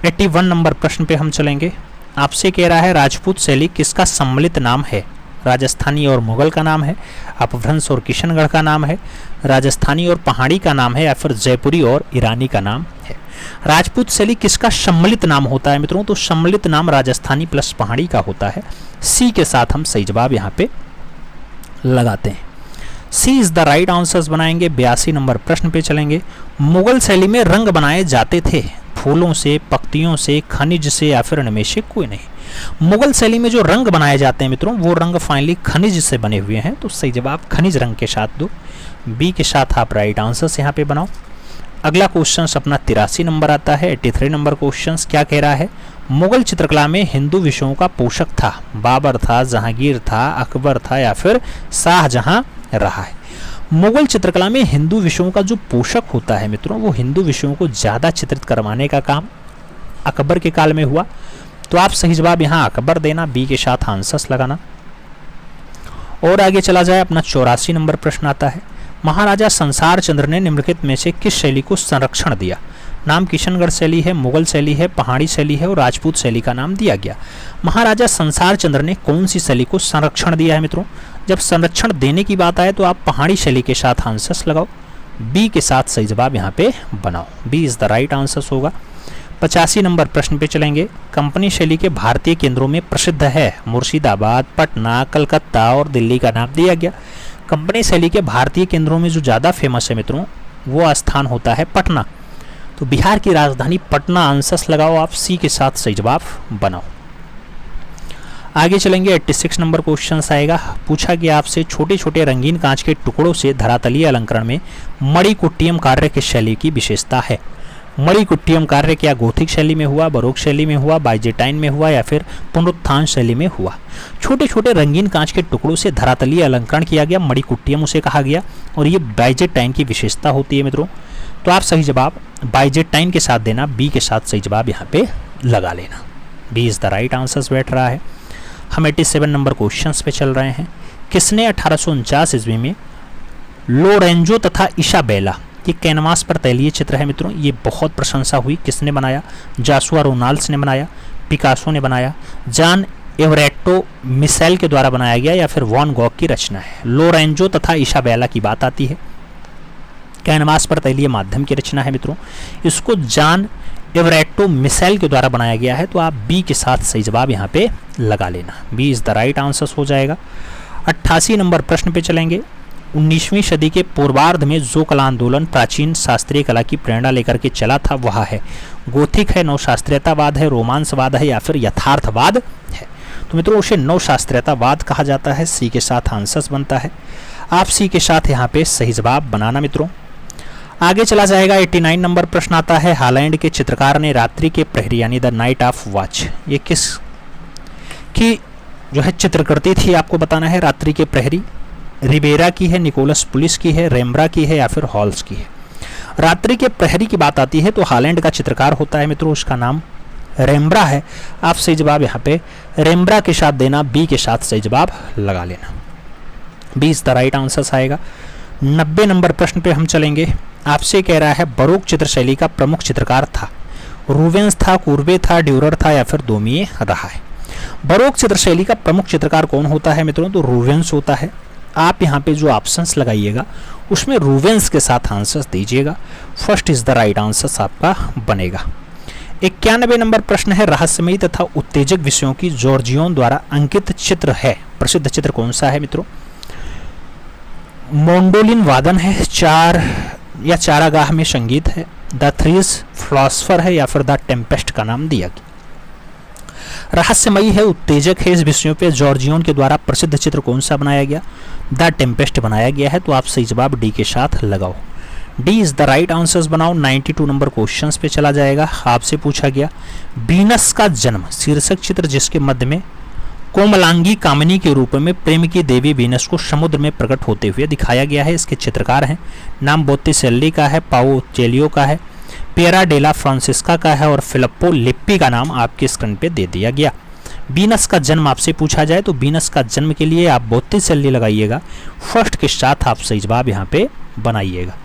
81 नंबर प्रश्न पे हम चलेंगे। आपसे कह रहा है राजपूत शैली किसका सम्मिलित नाम है। राजस्थानी और मुगल का नाम है, अपभ्रंश और किशनगढ़ का नाम है, राजस्थानी और पहाड़ी का नाम है, या फिर जयपुरी और ईरानी का नाम है। राजपूत शैली किसका सम्मिलित नाम होता है मित्रों? तो सम्मिलित नाम राजस्थानी प्लस पहाड़ी का होता है। सी के साथ हम सही जवाब यहाँ पे लगाते हैं। सी इज द राइट आंसर्स बनाएंगे। 82 नंबर प्रश्न पे चलेंगे। मुगल शैली में रंग बनाए जाते थे, फूलों से, पत्तियों से, खनिज से, या फिर इनमें से कोई नहीं। मुगल शैली में जो रंग बनाए जाते हैं मित्रों, वो रंग फाइनली खनिज से बने हुए हैं, तो सही जवाब खनिज रंग के साथ दो। बी के साथ आप राइट आंसर्स यहाँ पे बनाओ। अगला क्वेश्चन अपना 83 नंबर आता है। 83 नंबर क्वेश्चन क्या कह रहा है? मुगल चित्रकला में हिंदू विषयों का पोषक था, बाबर था, जहांगीर था, अकबर था, या फिर शाहजहां रहा है। मुगल चित्रकला में हिंदू विषयों का जो पोषक होता है मित्रों, वो हिंदू विषयों को ज़्यादा चित्रित करवाने का काम अकबर के काल में हुआ, तो आप सही जवाब यहाँ अकबर देना। बी के साथ आंसर्स लगाना। और आगे चला जाए, अपना 84 नंबर प्रश्न आता है। महाराजा संसार चंद्र ने निम्नलिखित में से किस शैली को संरक्षण दिया? नाम किशनगढ़ शैली है, मुगल शैली है, पहाड़ी शैली है और राजपूत शैली का नाम दिया गया। महाराजा संसार चंद्र ने कौन सी शैली को संरक्षण दिया है मित्रों? जब संरक्षण देने की बात आए तो आप पहाड़ी शैली के साथ आंसर्स लगाओ। बी के साथ सही जवाब यहाँ पे बनाओ। B is the right answers होगा। 85 नंबर प्रश्न पे चलेंगे। कंपनी शैली के भारतीय केंद्रों में प्रसिद्ध है मुर्शिदाबाद, पटना, कलकत्ता और दिल्ली का नाम दिया गया। कंपनी शैली के भारतीय केंद्रों में जो ज़्यादा फेमस है मित्रों, वो स्थान होता है पटना, तो बिहार की राजधानी पटना आंसर्स लगाओ आप। सी के साथ सही जवाब बनाओ। आगे चलेंगे। 86 नंबर क्वेश्चन आएगा। पूछा गया आपसे, छोटे छोटे रंगीन कांच के टुकड़ों से धरातलीय अलंकरण में मणिकुट्टियम कार्य किस शैली की विशेषता है? मणिकुट्टियम कार्य क्या गोथिक शैली में हुआ, बरोक शैली में हुआ, बाइजेंटाइन में हुआ, या फिर पुनरुत्थान शैली में हुआ? छोटे छोटे रंगीन कांच के टुकड़ों से धरातलीय अलंकरण किया गया, मणिकुट्टियम उसे कहा गया, और ये बाइजेंटाइन की विशेषता होती है मित्रों। तो आप सही जवाब बाइजेंटाइन के साथ देना। बी के साथ सही जवाब यहाँ पे लगा लेना। B is the right answers बैठ रहा है। हम 87 नंबर क्वेश्चंस पे चल रहे हैं। किसने 1849 ईस्वी में लोरेंजो तथा इसाबेला, ये कैनवास पर तैलीय चित्र है मित्रों, ये बहुत प्रशंसा हुई, किसने बनाया? जासुआ रोनाल्ड्स ने बनाया, पिकासो ने बनाया, जान एवरेटो मिशेल के द्वारा बनाया गया, या फिर वॉन गॉग की रचना है? लोरेंजो तथा इसाबेला की बात आती है। कैनवास पर तैलीय माध्यम की रचना है मित्रों, इसको जान एवरेटो मिशेल के द्वारा बनाया गया है, तो आप बी के साथ सही जवाब यहाँ पे लगा लेना। B is the right answers हो जाएगा। 88 नंबर प्रश्न पे चलेंगे। 19वीं सदी के पूर्वार्ध में जो कला आंदोलन प्राचीन शास्त्रीय कला की प्रेरणा लेकर के चला था, वह है गोथिक है, नवशास्त्रीयतावाद है, रोमांसवाद है, या फिर यथार्थवाद है? तो मित्रों उसे नवशास्त्रीयतावाद कहा जाता है। सी के साथ आंसर्स बनता है। आप सी के साथ यहाँ पे सही जवाब बनाना मित्रों। आगे चला जाएगा। 89 नंबर प्रश्न आता है। हालैंड के चित्रकार ने रात्रि के प्रहरी यानी द नाइट ऑफ वॉच, ये किस की जो है चित्रकृति थी आपको बताना है। रात्रि के प्रहरी रिबेरा की है, निकोलस पुलिस की है, रेम्ब्रा की है, या फिर हॉल्स की है? रात्रि के प्रहरी की बात आती है तो हालैंड का चित्रकार होता है मित्रों, उसका नाम रेम्ब्रा है। आप सही जवाब यहाँ पे रेम्ब्रा के साथ देना। बी के साथ सही जवाब लगा लेना। B is the right answers आएगा। 90 नंबर प्रश्न पे हम चलेंगे। आपसे कह रहा है बरोक चित्र शैली का प्रमुख चित्रकार था, रूवेंस था, कुर्बे था, ड्यूरर था, या फिर दोमिए रहा है? बरोक चित्र शैली का प्रमुख चित्रकार कौन होता है मित्रों? तो रूवेंस होता है। आप यहाँ पे जो ऑप्शंस लगाइएगा उसमें रूवेंस के साथ आंसर्स दीजिएगा। First is the right answers आपका बनेगा। 91 नंबर प्रश्न है। रहस्यमयी तथा उत्तेजक विषयों की जॉर्जियोन द्वारा अंकित चित्र है, प्रसिद्ध चित्र कौन सा है मित्रों? मोंडोलिन वादन है, चार या चारागाह में संगीत है, द थ्रीज फिलोसफर है, या फिर द टेम्पेस्ट का नाम दिया गया? रहस्यमयी है, उत्तेजक है, इस विषयों पे जॉर्जियोन के द्वारा प्रसिद्ध चित्र कौन सा बनाया गया? द टेम्पेस्ट बनाया गया है। तो आप सही जवाब डी के साथ लगाओ। D is the right answers बनाओ। 92 नंबर क्वेश्चंस पे चला जाएगा। आपसे पूछा गया वीनस का जन्म शीर्षक चित्र जिसके मध्य में कोमलांगी कामिनी के रूप में प्रेम की देवी वीनस को समुद्र में प्रकट होते हुए दिखाया गया है, इसके चित्रकार हैं। नाम बोत्तिचेल्ली का है, पाओ चेलियो का है, पियरा डेला फ्रांसिस्का का है, और फिलिप्पो लिप्पी का नाम आपके स्क्रीन पे दे दिया गया। वीनस का जन्म आपसे पूछा जाए तो वीनस का जन्म के लिए आप बोत्तिचेल्ली लगाइएगा। फर्स्ट के साथ आप सही जवाब यहाँ पे बनाइएगा।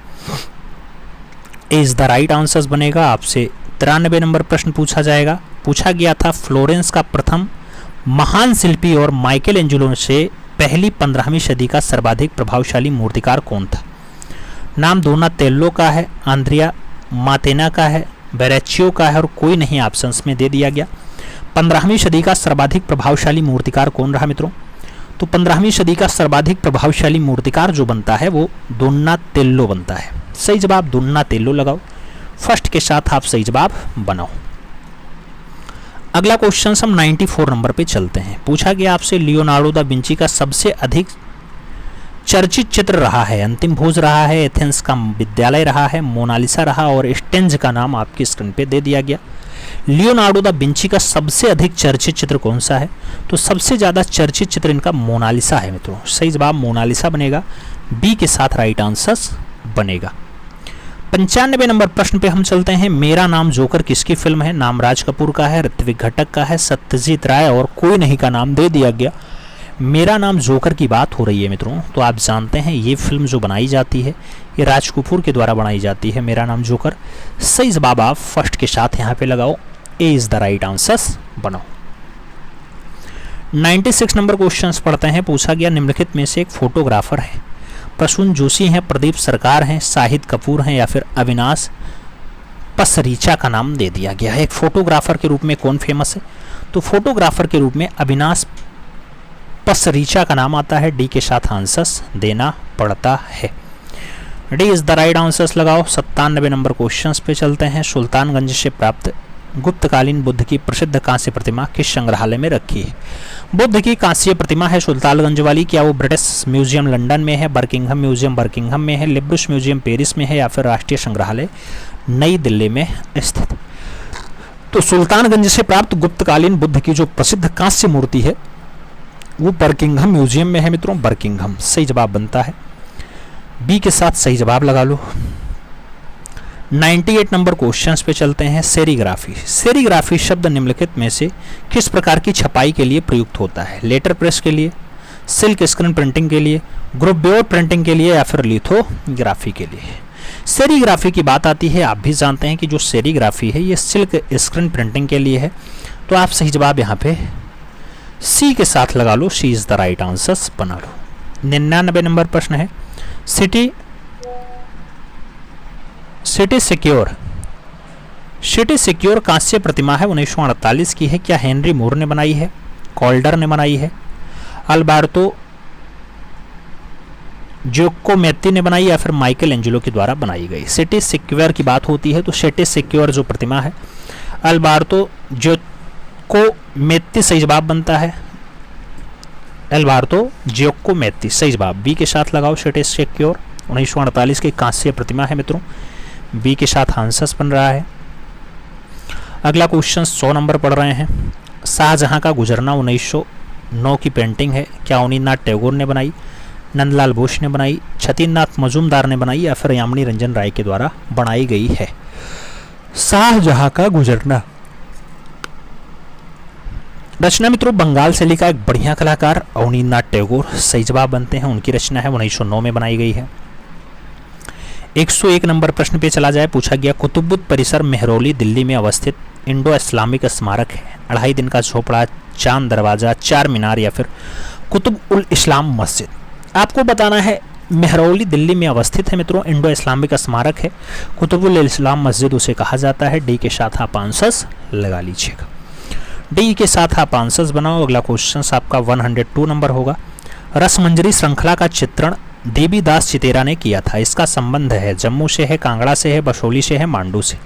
इज द राइट आंसर्स बनेगा। आपसे 93 नंबर प्रश्न पूछा जाएगा। पूछा गया था फ्लोरेंस का प्रथम महान शिल्पी और माइकल एंजेलो से पहली 15वीं सदी का सर्वाधिक प्रभावशाली मूर्तिकार कौन था? नाम डोनातेल्लो का है, आंद्रिया मातेना का है, वेरेचियो का है और कोई नहीं ऑप्शंस में दे दिया गया। 15वीं सदी का सर्वाधिक प्रभावशाली मूर्तिकार कौन रहा मित्रों? तो 15वीं सदी का सर्वाधिक प्रभावशाली मूर्तिकार जो बनता है वो डोनातेल्लो बनता है। सही जवाब डोनातेल्लो लगाओ, फर्स्ट के साथ आप सही जवाब बनाओ। अगला क्वेश्चन हम 94 नंबर पे चलते हैं। पूछा गया आपसे लियोनार्डो दा विंची का सबसे अधिक चर्चित चित्र रहा है, अंतिम भोज रहा है, एथेंस का विद्यालय रहा है, मोनालिसा रहा और स्टेंज का नाम आपकी स्क्रीन पे दे दिया गया। लियोनार्डो दा विंची का सबसे अधिक चर्चित चित्र कौन सा है? तो सबसे ज्यादा चर्चित चित्र इनका मोनालिसा है मित्रों। सही जवाब मोनालिसा बनेगा, बी के साथ राइट आंसर बनेगा। 95 नंबर प्रश्न पे हम चलते हैं। मेरा नाम जोकर किसकी फिल्म है? नाम राज कपूर का है, ऋत्विक घटक का है, सत्यजीत राय और कोई नहीं का नाम दे दिया गया। मेरा नाम जोकर की बात हो रही है मित्रों, तो आप जानते हैं ये फिल्म जो बनाई जाती है ये राज कपूर के द्वारा बनाई जाती है, मेरा नाम जोकर। सही जवाब आप फर्स्ट के साथ यहाँ पे लगाओ, ए इज द राइट आंसर बनाओ। 96 नंबर क्वेश्चन पढ़ते हैं। पूछा गया निम्नलिखित में से एक फोटोग्राफर है, प्रसून जोशी हैं, प्रदीप सरकार हैं, शाहिद कपूर हैं या फिर अविनाश पसरीचा का नाम दे दिया गया है। एक फोटोग्राफर के रूप में कौन फेमस है? तो फोटोग्राफर के रूप में अविनाश पसरीचा का नाम आता है, डी के साथ आंसर्स देना पड़ता है। D is the right answers लगाओ। 97 नंबर क्वेश्चंस पे चलते हैं। सुल्तानगंज से प्राप्त गुप्तकालीन बुद्ध की प्रसिद्ध कांस्य प्रतिमा किस संग्रहालय में रखी है? बुद्ध की कांस्य प्रतिमा है सुल्तानगंज वाली, क्या वो ब्रिटिश म्यूजियम लंदन में है, बर्किंघम म्यूजियम बर्किंघम में है, लिब्रुस म्यूजियम पेरिस में है या फिर राष्ट्रीय संग्रहालय नई दिल्ली में स्थित? तो सुल्तानगंज से प्राप्त गुप्तकालीन बुद्ध की जो प्रसिद्ध कांस्य मूर्ति है वो बर्किंघम म्यूजियम में है मित्रों, बर्किंघम सही जवाब बनता है, बी के साथ सही जवाब लगा लो। 98 नंबर क्वेश्चंस पे चलते हैं। सेरीग्राफी। सेरीग्राफी शब्द निम्नलिखित में से किस प्रकार की छपाई के लिए प्रयुक्त होता है? लेटर प्रेस के लिए, सिल्क स्क्रीन प्रिंटिंग के लिए, ग्रुप बोर्ड प्रिंटिंग के लिए या फिर लिथोग्राफी के लिए? सेरीग्राफी की बात आती है, आप भी जानते हैं कि जो सेरीग्राफी है ये सिल्क स्क्रीन प्रिंटिंग के लिए है, तो आप सही जवाब यहाँ पे सी के साथ लगा लो, सी इज द राइट आंसर बना लो। 99 नंबर प्रश्न है। सिटी सिक्योर कांस्य प्रतिमा है, 1948 की है, क्या हेनरी मूर ने बनाई है, कॉल्डर ने बनाई है, अल्बर्टो जोकोमेत्ती ने बनाई या फिर माइकल एंजेलो के द्वारा बनाई गई? सिटी सिक्योर की बात होती है तो सिटी सिक्योर जो प्रतिमा है अल्बर्टो जोकोमेत्ती सही जवाब बनता है, अल्बर्टो जोकोमेत्ती सही जवाब, बी के साथ लगाओ। सिटी सिक्योर 1948 की कांस्य प्रतिमा है मित्रों, बी के साथ आंसर्स बन रहा है। अगला क्वेश्चन 100 नंबर पढ़ रहे हैं। शाहजहां का गुजरना 1909 की पेंटिंग है, क्या अवनींद्रनाथ टैगोर ने बनाई, नंदलाल बोस ने बनाई, छतीन्द्रनाथ मजूमदार ने बनाई या फिर यामिनी रंजन राय के द्वारा बनाई गई है? शाहजहां का गुजरना रचना मित्रों बंगाल से लिखा एक बढ़िया कलाकार अवनींद्रनाथ टैगोर सही जवाब बनते हैं, उनकी रचना है, 1909 में बनाई गई है। 101 नंबर प्रश्न पे चला जाए। पूछा गया कुतुबुद्दीन परिसर मेहरौली दिल्ली में अवस्थित इंडो इस्लामिक स्मारक है, 2.5 दिन का झोपड़ा, चांद दरवाजा, चार मीनार या फिर कुतुब उल इस्लाम मस्जिद? आपको बताना है मेहरौली दिल्ली में अवस्थित है मित्रों, इंडो इस्लामिक स्मारक है, कुतुब उल इस्लाम मस्जिद उसे कहा जाता है, डी के साथ आप आंसर्स लगा लीजिएगा, डी के साथ आप आंसर्स बनाओ। अगला क्वेश्चन आपका 102 नंबर होगा। रसमंजरी श्रृंखला का चित्रण देवीदास चितेरा ने किया था, इसका संबंध है जम्मू से है, कांगड़ा से है, बसोली से है, मांडू से?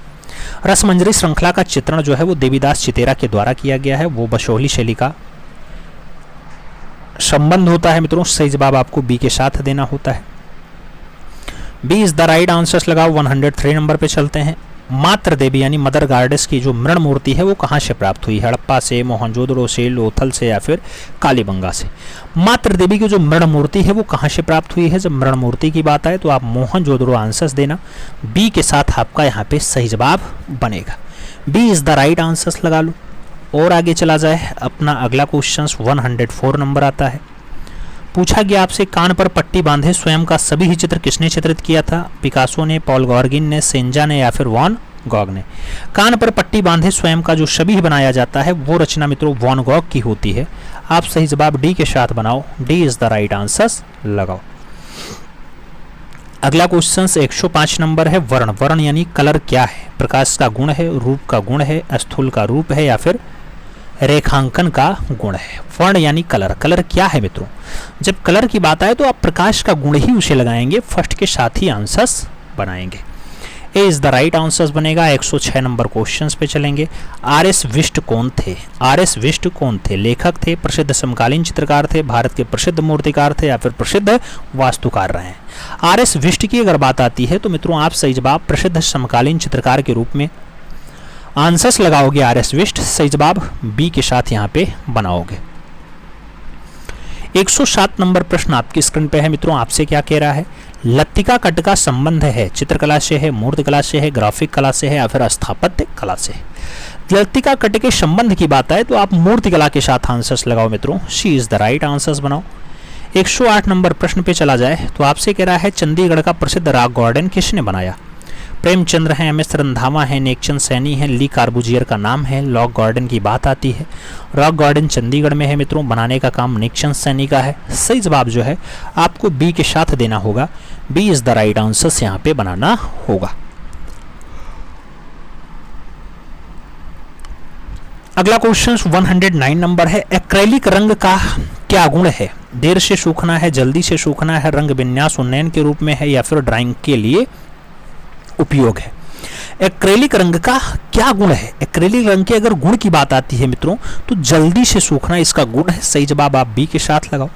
रसमंजरी श्रृंखला का चित्रण जो है वो देवीदास चितेरा के द्वारा किया गया है, वो बसोली शैली का संबंध होता है मित्रों, सही जवाब आपको बी के साथ देना होता है, B is the right answers लगाओ। 103 नंबर पे चलते हैं। मात्र देवी यानी मदर गॉडेस की जो मृण मूर्ति है वो कहाँ से प्राप्त हुई? हड़प्पा से, मोहनजोदड़ो से, लोथल से या फिर कालीबंगा से? मात्र देवी की जो मृण मूर्ति है वो कहाँ से प्राप्त हुई है? जब मृण मूर्ति की बात आए तो आप मोहनजोदड़ो आंसर्स देना, बी के साथ आपका यहाँ पे सही जवाब बनेगा, B is the right answers लगा लो। और आगे चला जाए, अपना अगला क्वेश्चन 104 नंबर आता है। पूछा गया आपसे कान पर पट्टी बांधे स्वयं का सभी ही चित्र किसने चित्रित किया था? पिकासो ने, पॉल गॉर्गिन ने, सेंजा ने या फिर वॉन गॉग ने। कान पर पट्टी बांधे स्वयं का जो शबीह बनाया जाता है वो रचना मित्रों वॉन गॉग की होती है। आप सही जवाब डी के साथ बनाओ, D is the right answer लगाओ। अगला क्वेश्चन 105 नंबर है वर्ण। वर्ण यानी कलर क्या है? प्रकाश का गुण है, रूप का गुण है, स्थूल का रूप है या फिर रेखांकन का गुण है? वर्ण यानी कलर। कलर क्या है मित्रों? जब कलर की बात आए तो आप प्रकाश का गुण ही उसे लगाएंगे, फर्स्ट के साथ ही आंसर्स बनाएंगे। ए इज द राइट आंसर्स बनेगा। 106 नंबर क्वेश्चन पे चलेंगे। आर एस विष्ट कौन थे? आर एस विष्ट कौन थे? लेखक थे, प्रसिद्ध समकालीन चित्रकार थे, भारत के प्रसिद्ध मूर्तिकार थे या फिर प्रसिद्ध वास्तुकार रहे हैं? आर एस विष्ट की अगर बात आती है तो मित्रों आप सही जवाब प्रसिद्ध समकालीन चित्रकार के रूप में आंसर्स लगाओगे आर एस विष्ट, सही जवाब बी के साथ यहाँ पे बनाओगे। 107 नंबर प्रश्न आपकी स्क्रीन पे है मित्रों। आपसे क्या कह रहा है? लत्तिका कट का संबंध है चित्रकला से है, मूर्तिकला से है, ग्राफिक कला से है या फिर स्थापत्य कला से है? लत्तिका कट के संबंध की बात आए तो आप मूर्तिकला के साथ आंसर्स लगाओ मित्रों, सी इज द राइट आंसर्स बनाओ। 108 नंबर प्रश्न पे चला जाए तो आपसे कह रहा है चंडीगढ़ का प्रसिद्ध रॉक गार्डन किसने बनाया? प्रेमचंद्र हैं, एम एस रंधावा हैं, नेकचंद सैनी हैं, ली कार्बूजियर का नाम है। रॉक गार्डन की बात आती है, रॉक गार्डन चंडीगढ़ में है मित्रों, बनाने का काम नेकचंद सैनी का है। सही जवाब जो है आपको बी के साथ देना होगा, B is the right answer यहाँ पे बनाना होगा। अगला क्वेश्चन 109 नंबर है। एक्रेलिक रंग का क्या गुण है? देर से सूखना है, जल्दी से सूखना है, रंग विन्यास उन्नयन के रूप में है या फिर ड्राइंग के लिए उपयोग है? एक्रेलिक रंग का क्या गुण है? एक्रेलिक रंग के अगर गुण की बात आती है मित्रों तो जल्दी से सूखना इसका गुण है। सही जवाब आप बी के साथ लगाओ,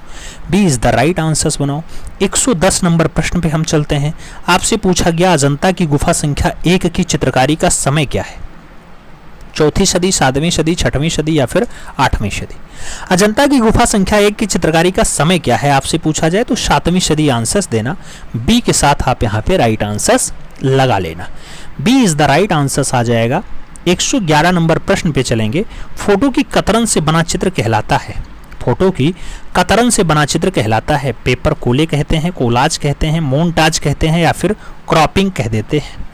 B is the right answers बनाओ। 110 नंबर प्रश्न पे हम चलते हैं। आपसे पूछा गया अजंता की गुफा संख्या 1 की चित्रकारी का समय क्या है? चौथी सदी, 7वीं सदी, 6वीं सदी या फिर 8वीं सदी? अजंता की गुफा संख्या 1 की चित्रकारी का समय क्या है आपसे पूछा जाए तो 7वीं सदी आंसर्स देना, बी के साथ आप यहाँ पे राइट आंसर्स लगा लेना, B is the right answers आ जाएगा। 111 नंबर प्रश्न पे चलेंगे। फोटो की कतरन से बना चित्र कहलाता है? फोटो की कतरन से बना चित्र कहलाता है पेपर कोले कहते हैं, कोलाज कहते हैं, मोन्टाज कहते हैं या फिर क्रॉपिंग कह देते हैं?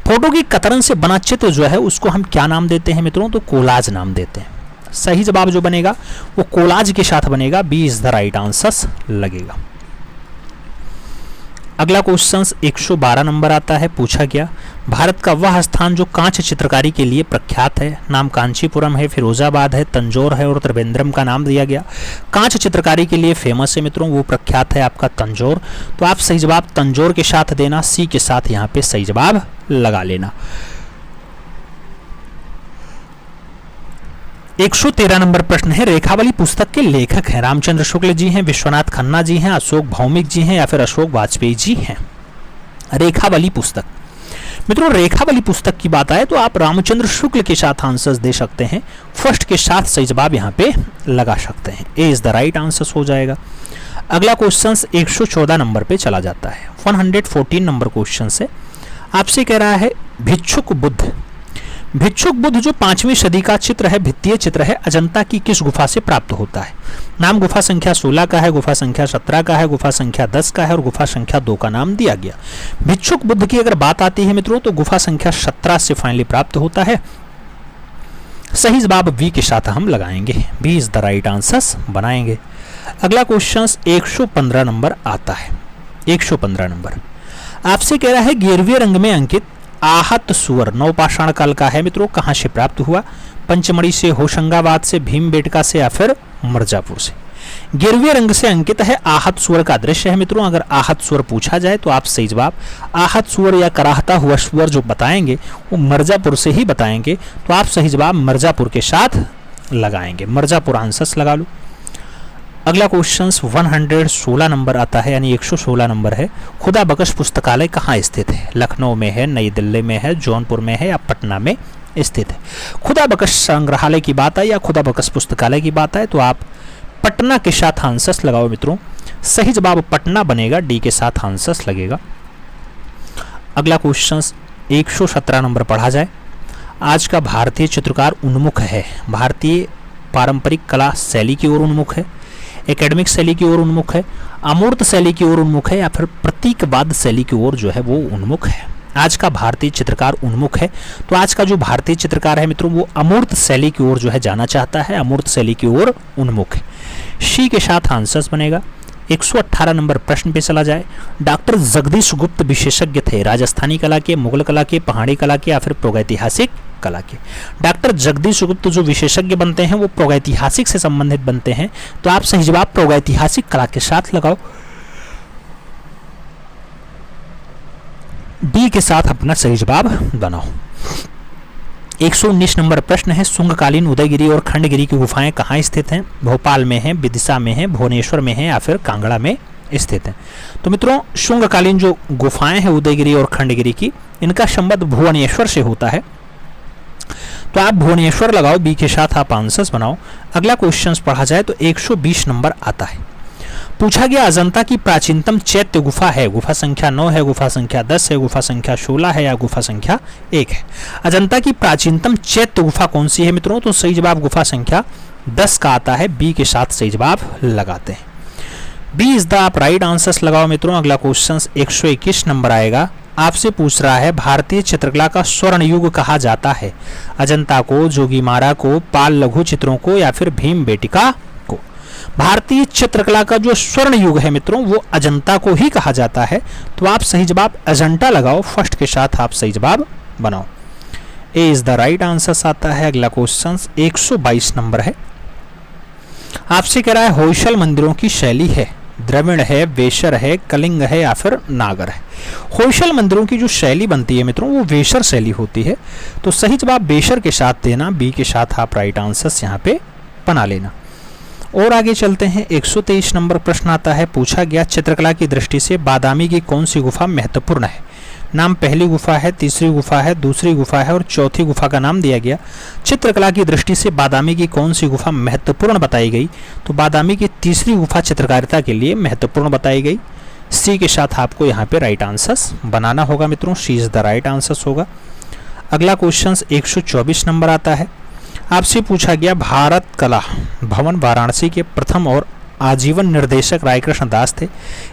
फोटो की कतरन से बना चित्र जो है उसको हम क्या नाम देते हैं मित्रों? तो कोलाज नाम देते हैं। सही जवाब जो बनेगा वो कोलाज के साथ बनेगा, B is the right answers लगेगा। अगला क्वेश्चन 112 नंबर आता है। पूछा गया भारत का वह स्थान जो कांच चित्रकारी के लिए प्रख्यात है? नाम कांचीपुरम है, फिरोजाबाद है, तंजौर है और त्रिवेंद्रम का नाम दिया गया। कांच चित्रकारी के लिए फेमस है मित्रों, वो प्रख्यात है आपका तंजौर, तो आप सही जवाब तंजौर के साथ देना, सी के साथ यहाँ पे सही जवाब लगा लेना। 113 नंबर प्रश्न है। रेखावली पुस्तक के लेखक हैं? रामचंद्र शुक्ल जी हैं, विश्वनाथ खन्ना जी हैं, अशोक भौमिक जी हैं या फिर अशोक वाजपेयी जी हैं? रेखावली पुस्तक मित्रों, रेखावली पुस्तक की बात आए तो आप रामचंद्र शुक्ल के साथ आंसर्स दे सकते हैं, फर्स्ट के साथ सही जवाब यहाँ पे लगा सकते हैं, ए इज द राइट आंसर्स हो जाएगा। अगला क्वेश्चन 114 नंबर पे चला जाता है। 114 नंबर क्वेश्चन से आपसे कह रहा है भिक्षुक बुद्ध। भिक्षुक बुद्ध जो 5वीं सदी का चित्र है, भित्तीय चित्र है, अजंता की किस गुफा से प्राप्त होता है? नाम गुफा संख्या 16 का है, गुफा संख्या 17 का है, गुफा संख्या 10 का है और गुफा संख्या 2 का नाम दिया गया। भिक्षुक बुद्ध की अगर बात आती है मित्रों तो गुफा संख्या 17 से फाइनली प्राप्त होता है। सही जवाब बी के साथ हम लगाएंगे, B is the right answers बनाएंगे। अगला क्वेश्चन 115 नंबर आता है। 115 नंबर आपसे कह रहा है 11वें रंग में अंकित आहत सुअर नवपाषाण काल का है मित्रों, कहां से प्राप्त हुआ? पंचमढ़ी से, होशंगाबाद से, भीमबेटका से या फिर मिर्जापुर से? 11वें रंग से अंकित है आहत सुअर का दृश्य है मित्रों। अगर आहत सुअर पूछा जाए तो आप सही जवाब आहत सुअर या कराहता हुआ सुअर जो बताएंगे वो मिर्जापुर से ही बताएंगे, तो आप सही जवाब मिर्जापुर के साथ लगाएंगे, मिर्जापुर आंसर्स लगा लो। अगला क्वेश्चन 116 नंबर आता है, यानी 116 नंबर है। खुदा बख्श पुस्तकालय कहाँ स्थित है? लखनऊ में है, नई दिल्ली में है, जौनपुर में है या पटना में स्थित है? खुदा बख्श संग्रहालय की बात आए या खुदा बख्श पुस्तकालय की बात आए तो आप पटना के साथ आंसर्स लगाओ मित्रों, सही जवाब पटना बनेगा, डी के साथ आंसर्स लगेगा। अगला क्वेश्चन 117 नंबर पढ़ा जाए। आज का भारतीय चित्रकार उन्मुख है? भारतीय पारंपरिक कला शैली की ओर उन्मुख है, एकेडमिक शैली की ओर उन्मुख है, अमूर्त शैली की ओर उन्मुख है या फिर प्रतीकवाद शैली की ओर जो है वो उन्मुख है? आज का भारतीय चित्रकार उन्मुख है। तो आज का जो भारतीय चित्रकार है मित्रों वो अमूर्त शैली की ओर जो है जाना चाहता है, अमूर्त शैली की ओर उन्मुख है। शी के साथ आंसर्स बनेगा। 118 नंबर प्रश्न पे चला जाए। डॉक्टर जगदीश गुप्त विशेषज्ञ थे राजस्थानी कला के, मुगल कला के, पहाड़ी कला के या फिर प्रागैतिहासिक कला के। डॉक्टर जगदीश गुप्त जो विशेषज्ञ बनते हैं वो प्रागैतिहासिक से संबंधित बनते हैं। तो आप सही जवाब प्रागैतिहासिक कला के साथ लगाओ। डी के साथ अपना सही जवाब बनाओ। 119 नंबर प्रश्न है। शुंगकालीन उदयगिरी और खंडगिरी की गुफाएं कहाँ स्थित हैं? भोपाल में है, विदिशा में है, भुवनेश्वर में है या फिर कांगड़ा में स्थित है। तो मित्रों शुंगकालीन जो गुफाएं हैं उदयगिरी और खंडगिरी की, इनका संबंध भुवनेश्वर से होता है। तो आप भुवनेश्वर लगाओ। बी के साथ आप आंसर्स बनाओ। अगला क्वेश्चन पढ़ा जाए तो 120 नंबर आता है। पूछा गया अजंता की प्राचीनतम चैत्य गुफा है। गुफा संख्या 9 है, गुफा संख्या 10 है, गुफा संख्या 16 है या गुफा संख्या 1 है। अजंता की प्राचीनतम चैत्य गुफा कौन सी है मित्रों? तो सही जवाब गुफा संख्या 10 का आता है। बी के साथ सही जवाब लगाते हैं। बी इज द आप राइट आंसर्स लगाओ मित्रों। अगला क्वेश्चन 121 नंबर आएगा। आपसे पूछ रहा है भारतीय चित्रकला का स्वर्ण युग कहा जाता है। अजंता को, जोगीमारा को, पाल लघु चित्रों को या फिर भीमबेटिका को। भारतीय चित्रकला का जो स्वर्ण युग है मित्रों वो अजंता को ही कहा जाता है। तो आप सही जवाब अजंता लगाओ। फर्स्ट के साथ आप सही जवाब बनाओ। ए इज द राइट आंसर आता है। अगला क्वेश्चन 122 नंबर है। आपसे कह रहा है होयसल मंदिरों की शैली है। द्रविड़ है, वेशर है, कलिंग है या फिर नागर है। होयसल मंदिरों की जो शैली बनती है मित्रों वो वेशर शैली होती है। तो सही जवाब वेशर के साथ देना। बी के साथ आप राइट आंसर्स यहाँ पे बना लेना। और आगे चलते हैं। 123 नंबर प्रश्न आता है। पूछा गया चित्रकला की दृष्टि से बादामी की कौन सी गुफा महत्वपूर्ण है? नाम पहली गुफा है, तीसरी गुफा है, दूसरी गुफा है और चौथी गुफा का नाम दिया गया। चित्रकला की दृष्टि से बादामी की कौन सी गुफा महत्वपूर्ण बताई गई? तो बादामी की तीसरी गुफा चित्रकारिता के लिए महत्वपूर्ण बताई गई। सी के साथ आपको यहाँ पे राइट आंसर्स बनाना होगा मित्रों। सी इज द राइट आंसर्स होगा। अगला क्वेश्चन 124 नंबर आता है। आपसे पूछा गया भारत कला भवन वाराणसी के प्रथम और आजीवन निर्देशक रायकृष्ण दास थे।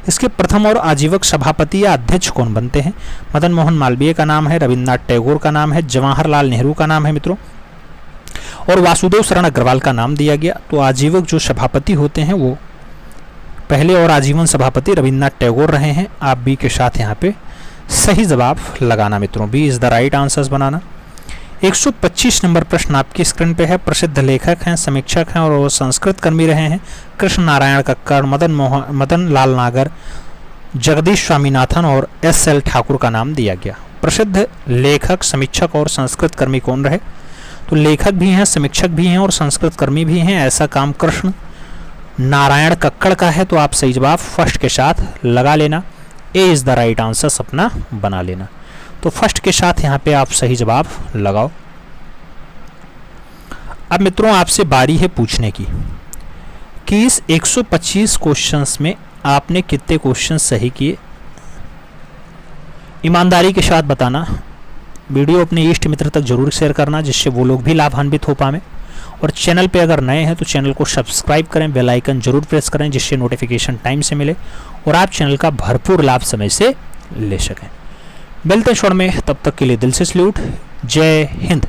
इसके प्रथम और आजीवक सभापति या अध्यक्ष कौन बनते हैं? मदन मोहन मालवीय का नाम है, रविन्द्रनाथ टैगोर का नाम है, जवाहरलाल नेहरू का नाम है मित्रों और वासुदेव शरण अग्रवाल का नाम दिया गया। तो आजीवक जो सभापति होते हैं वो पहले और आजीवन सभापति रविन्द्रनाथ टैगोर रहे हैं। आप बी के साथ यहाँ पे सही जवाब लगाना मित्रों। B is the right answers बनाना। 125 नंबर प्रश्न आपकी स्क्रीन पे है। प्रसिद्ध लेखक हैं, समीक्षक हैं और वो संस्कृत कर्मी रहे हैं। कृष्ण नारायण कक्कड़, मदन लाल नागर, जगदीश स्वामीनाथन और एस.एल. ठाकुर का नाम दिया गया। प्रसिद्ध लेखक, समीक्षक और संस्कृत कर्मी कौन रहे? तो लेखक भी हैं, समीक्षक भी हैं और संस्कृत कर्मी भी हैं। ऐसा काम कृष्ण नारायण कक्कड़ का है। तो आप सही जवाब फर्स्ट के साथ लगा लेना। ए इज द राइट आंसर अपना बना लेना। तो फर्स्ट के साथ यहाँ पे आप सही जवाब लगाओ। अब मित्रों आपसे बारी है पूछने की कि इस 125 क्वेश्चंस में आपने कितने क्वेश्चन सही किए। ईमानदारी के साथ बताना। वीडियो अपने इष्ट मित्र तक जरूर शेयर करना जिससे वो लोग भी लाभान्वित हो पाए। और चैनल पे अगर नए हैं तो चैनल को सब्सक्राइब करें, बेल आइकन जरूर प्रेस करें जिससे नोटिफिकेशन टाइम से मिले और आप चैनल का भरपूर लाभ समय से ले सकें। मिलते हैं शोर में, तब तक के लिए दिल से सल्यूट। जय हिंद।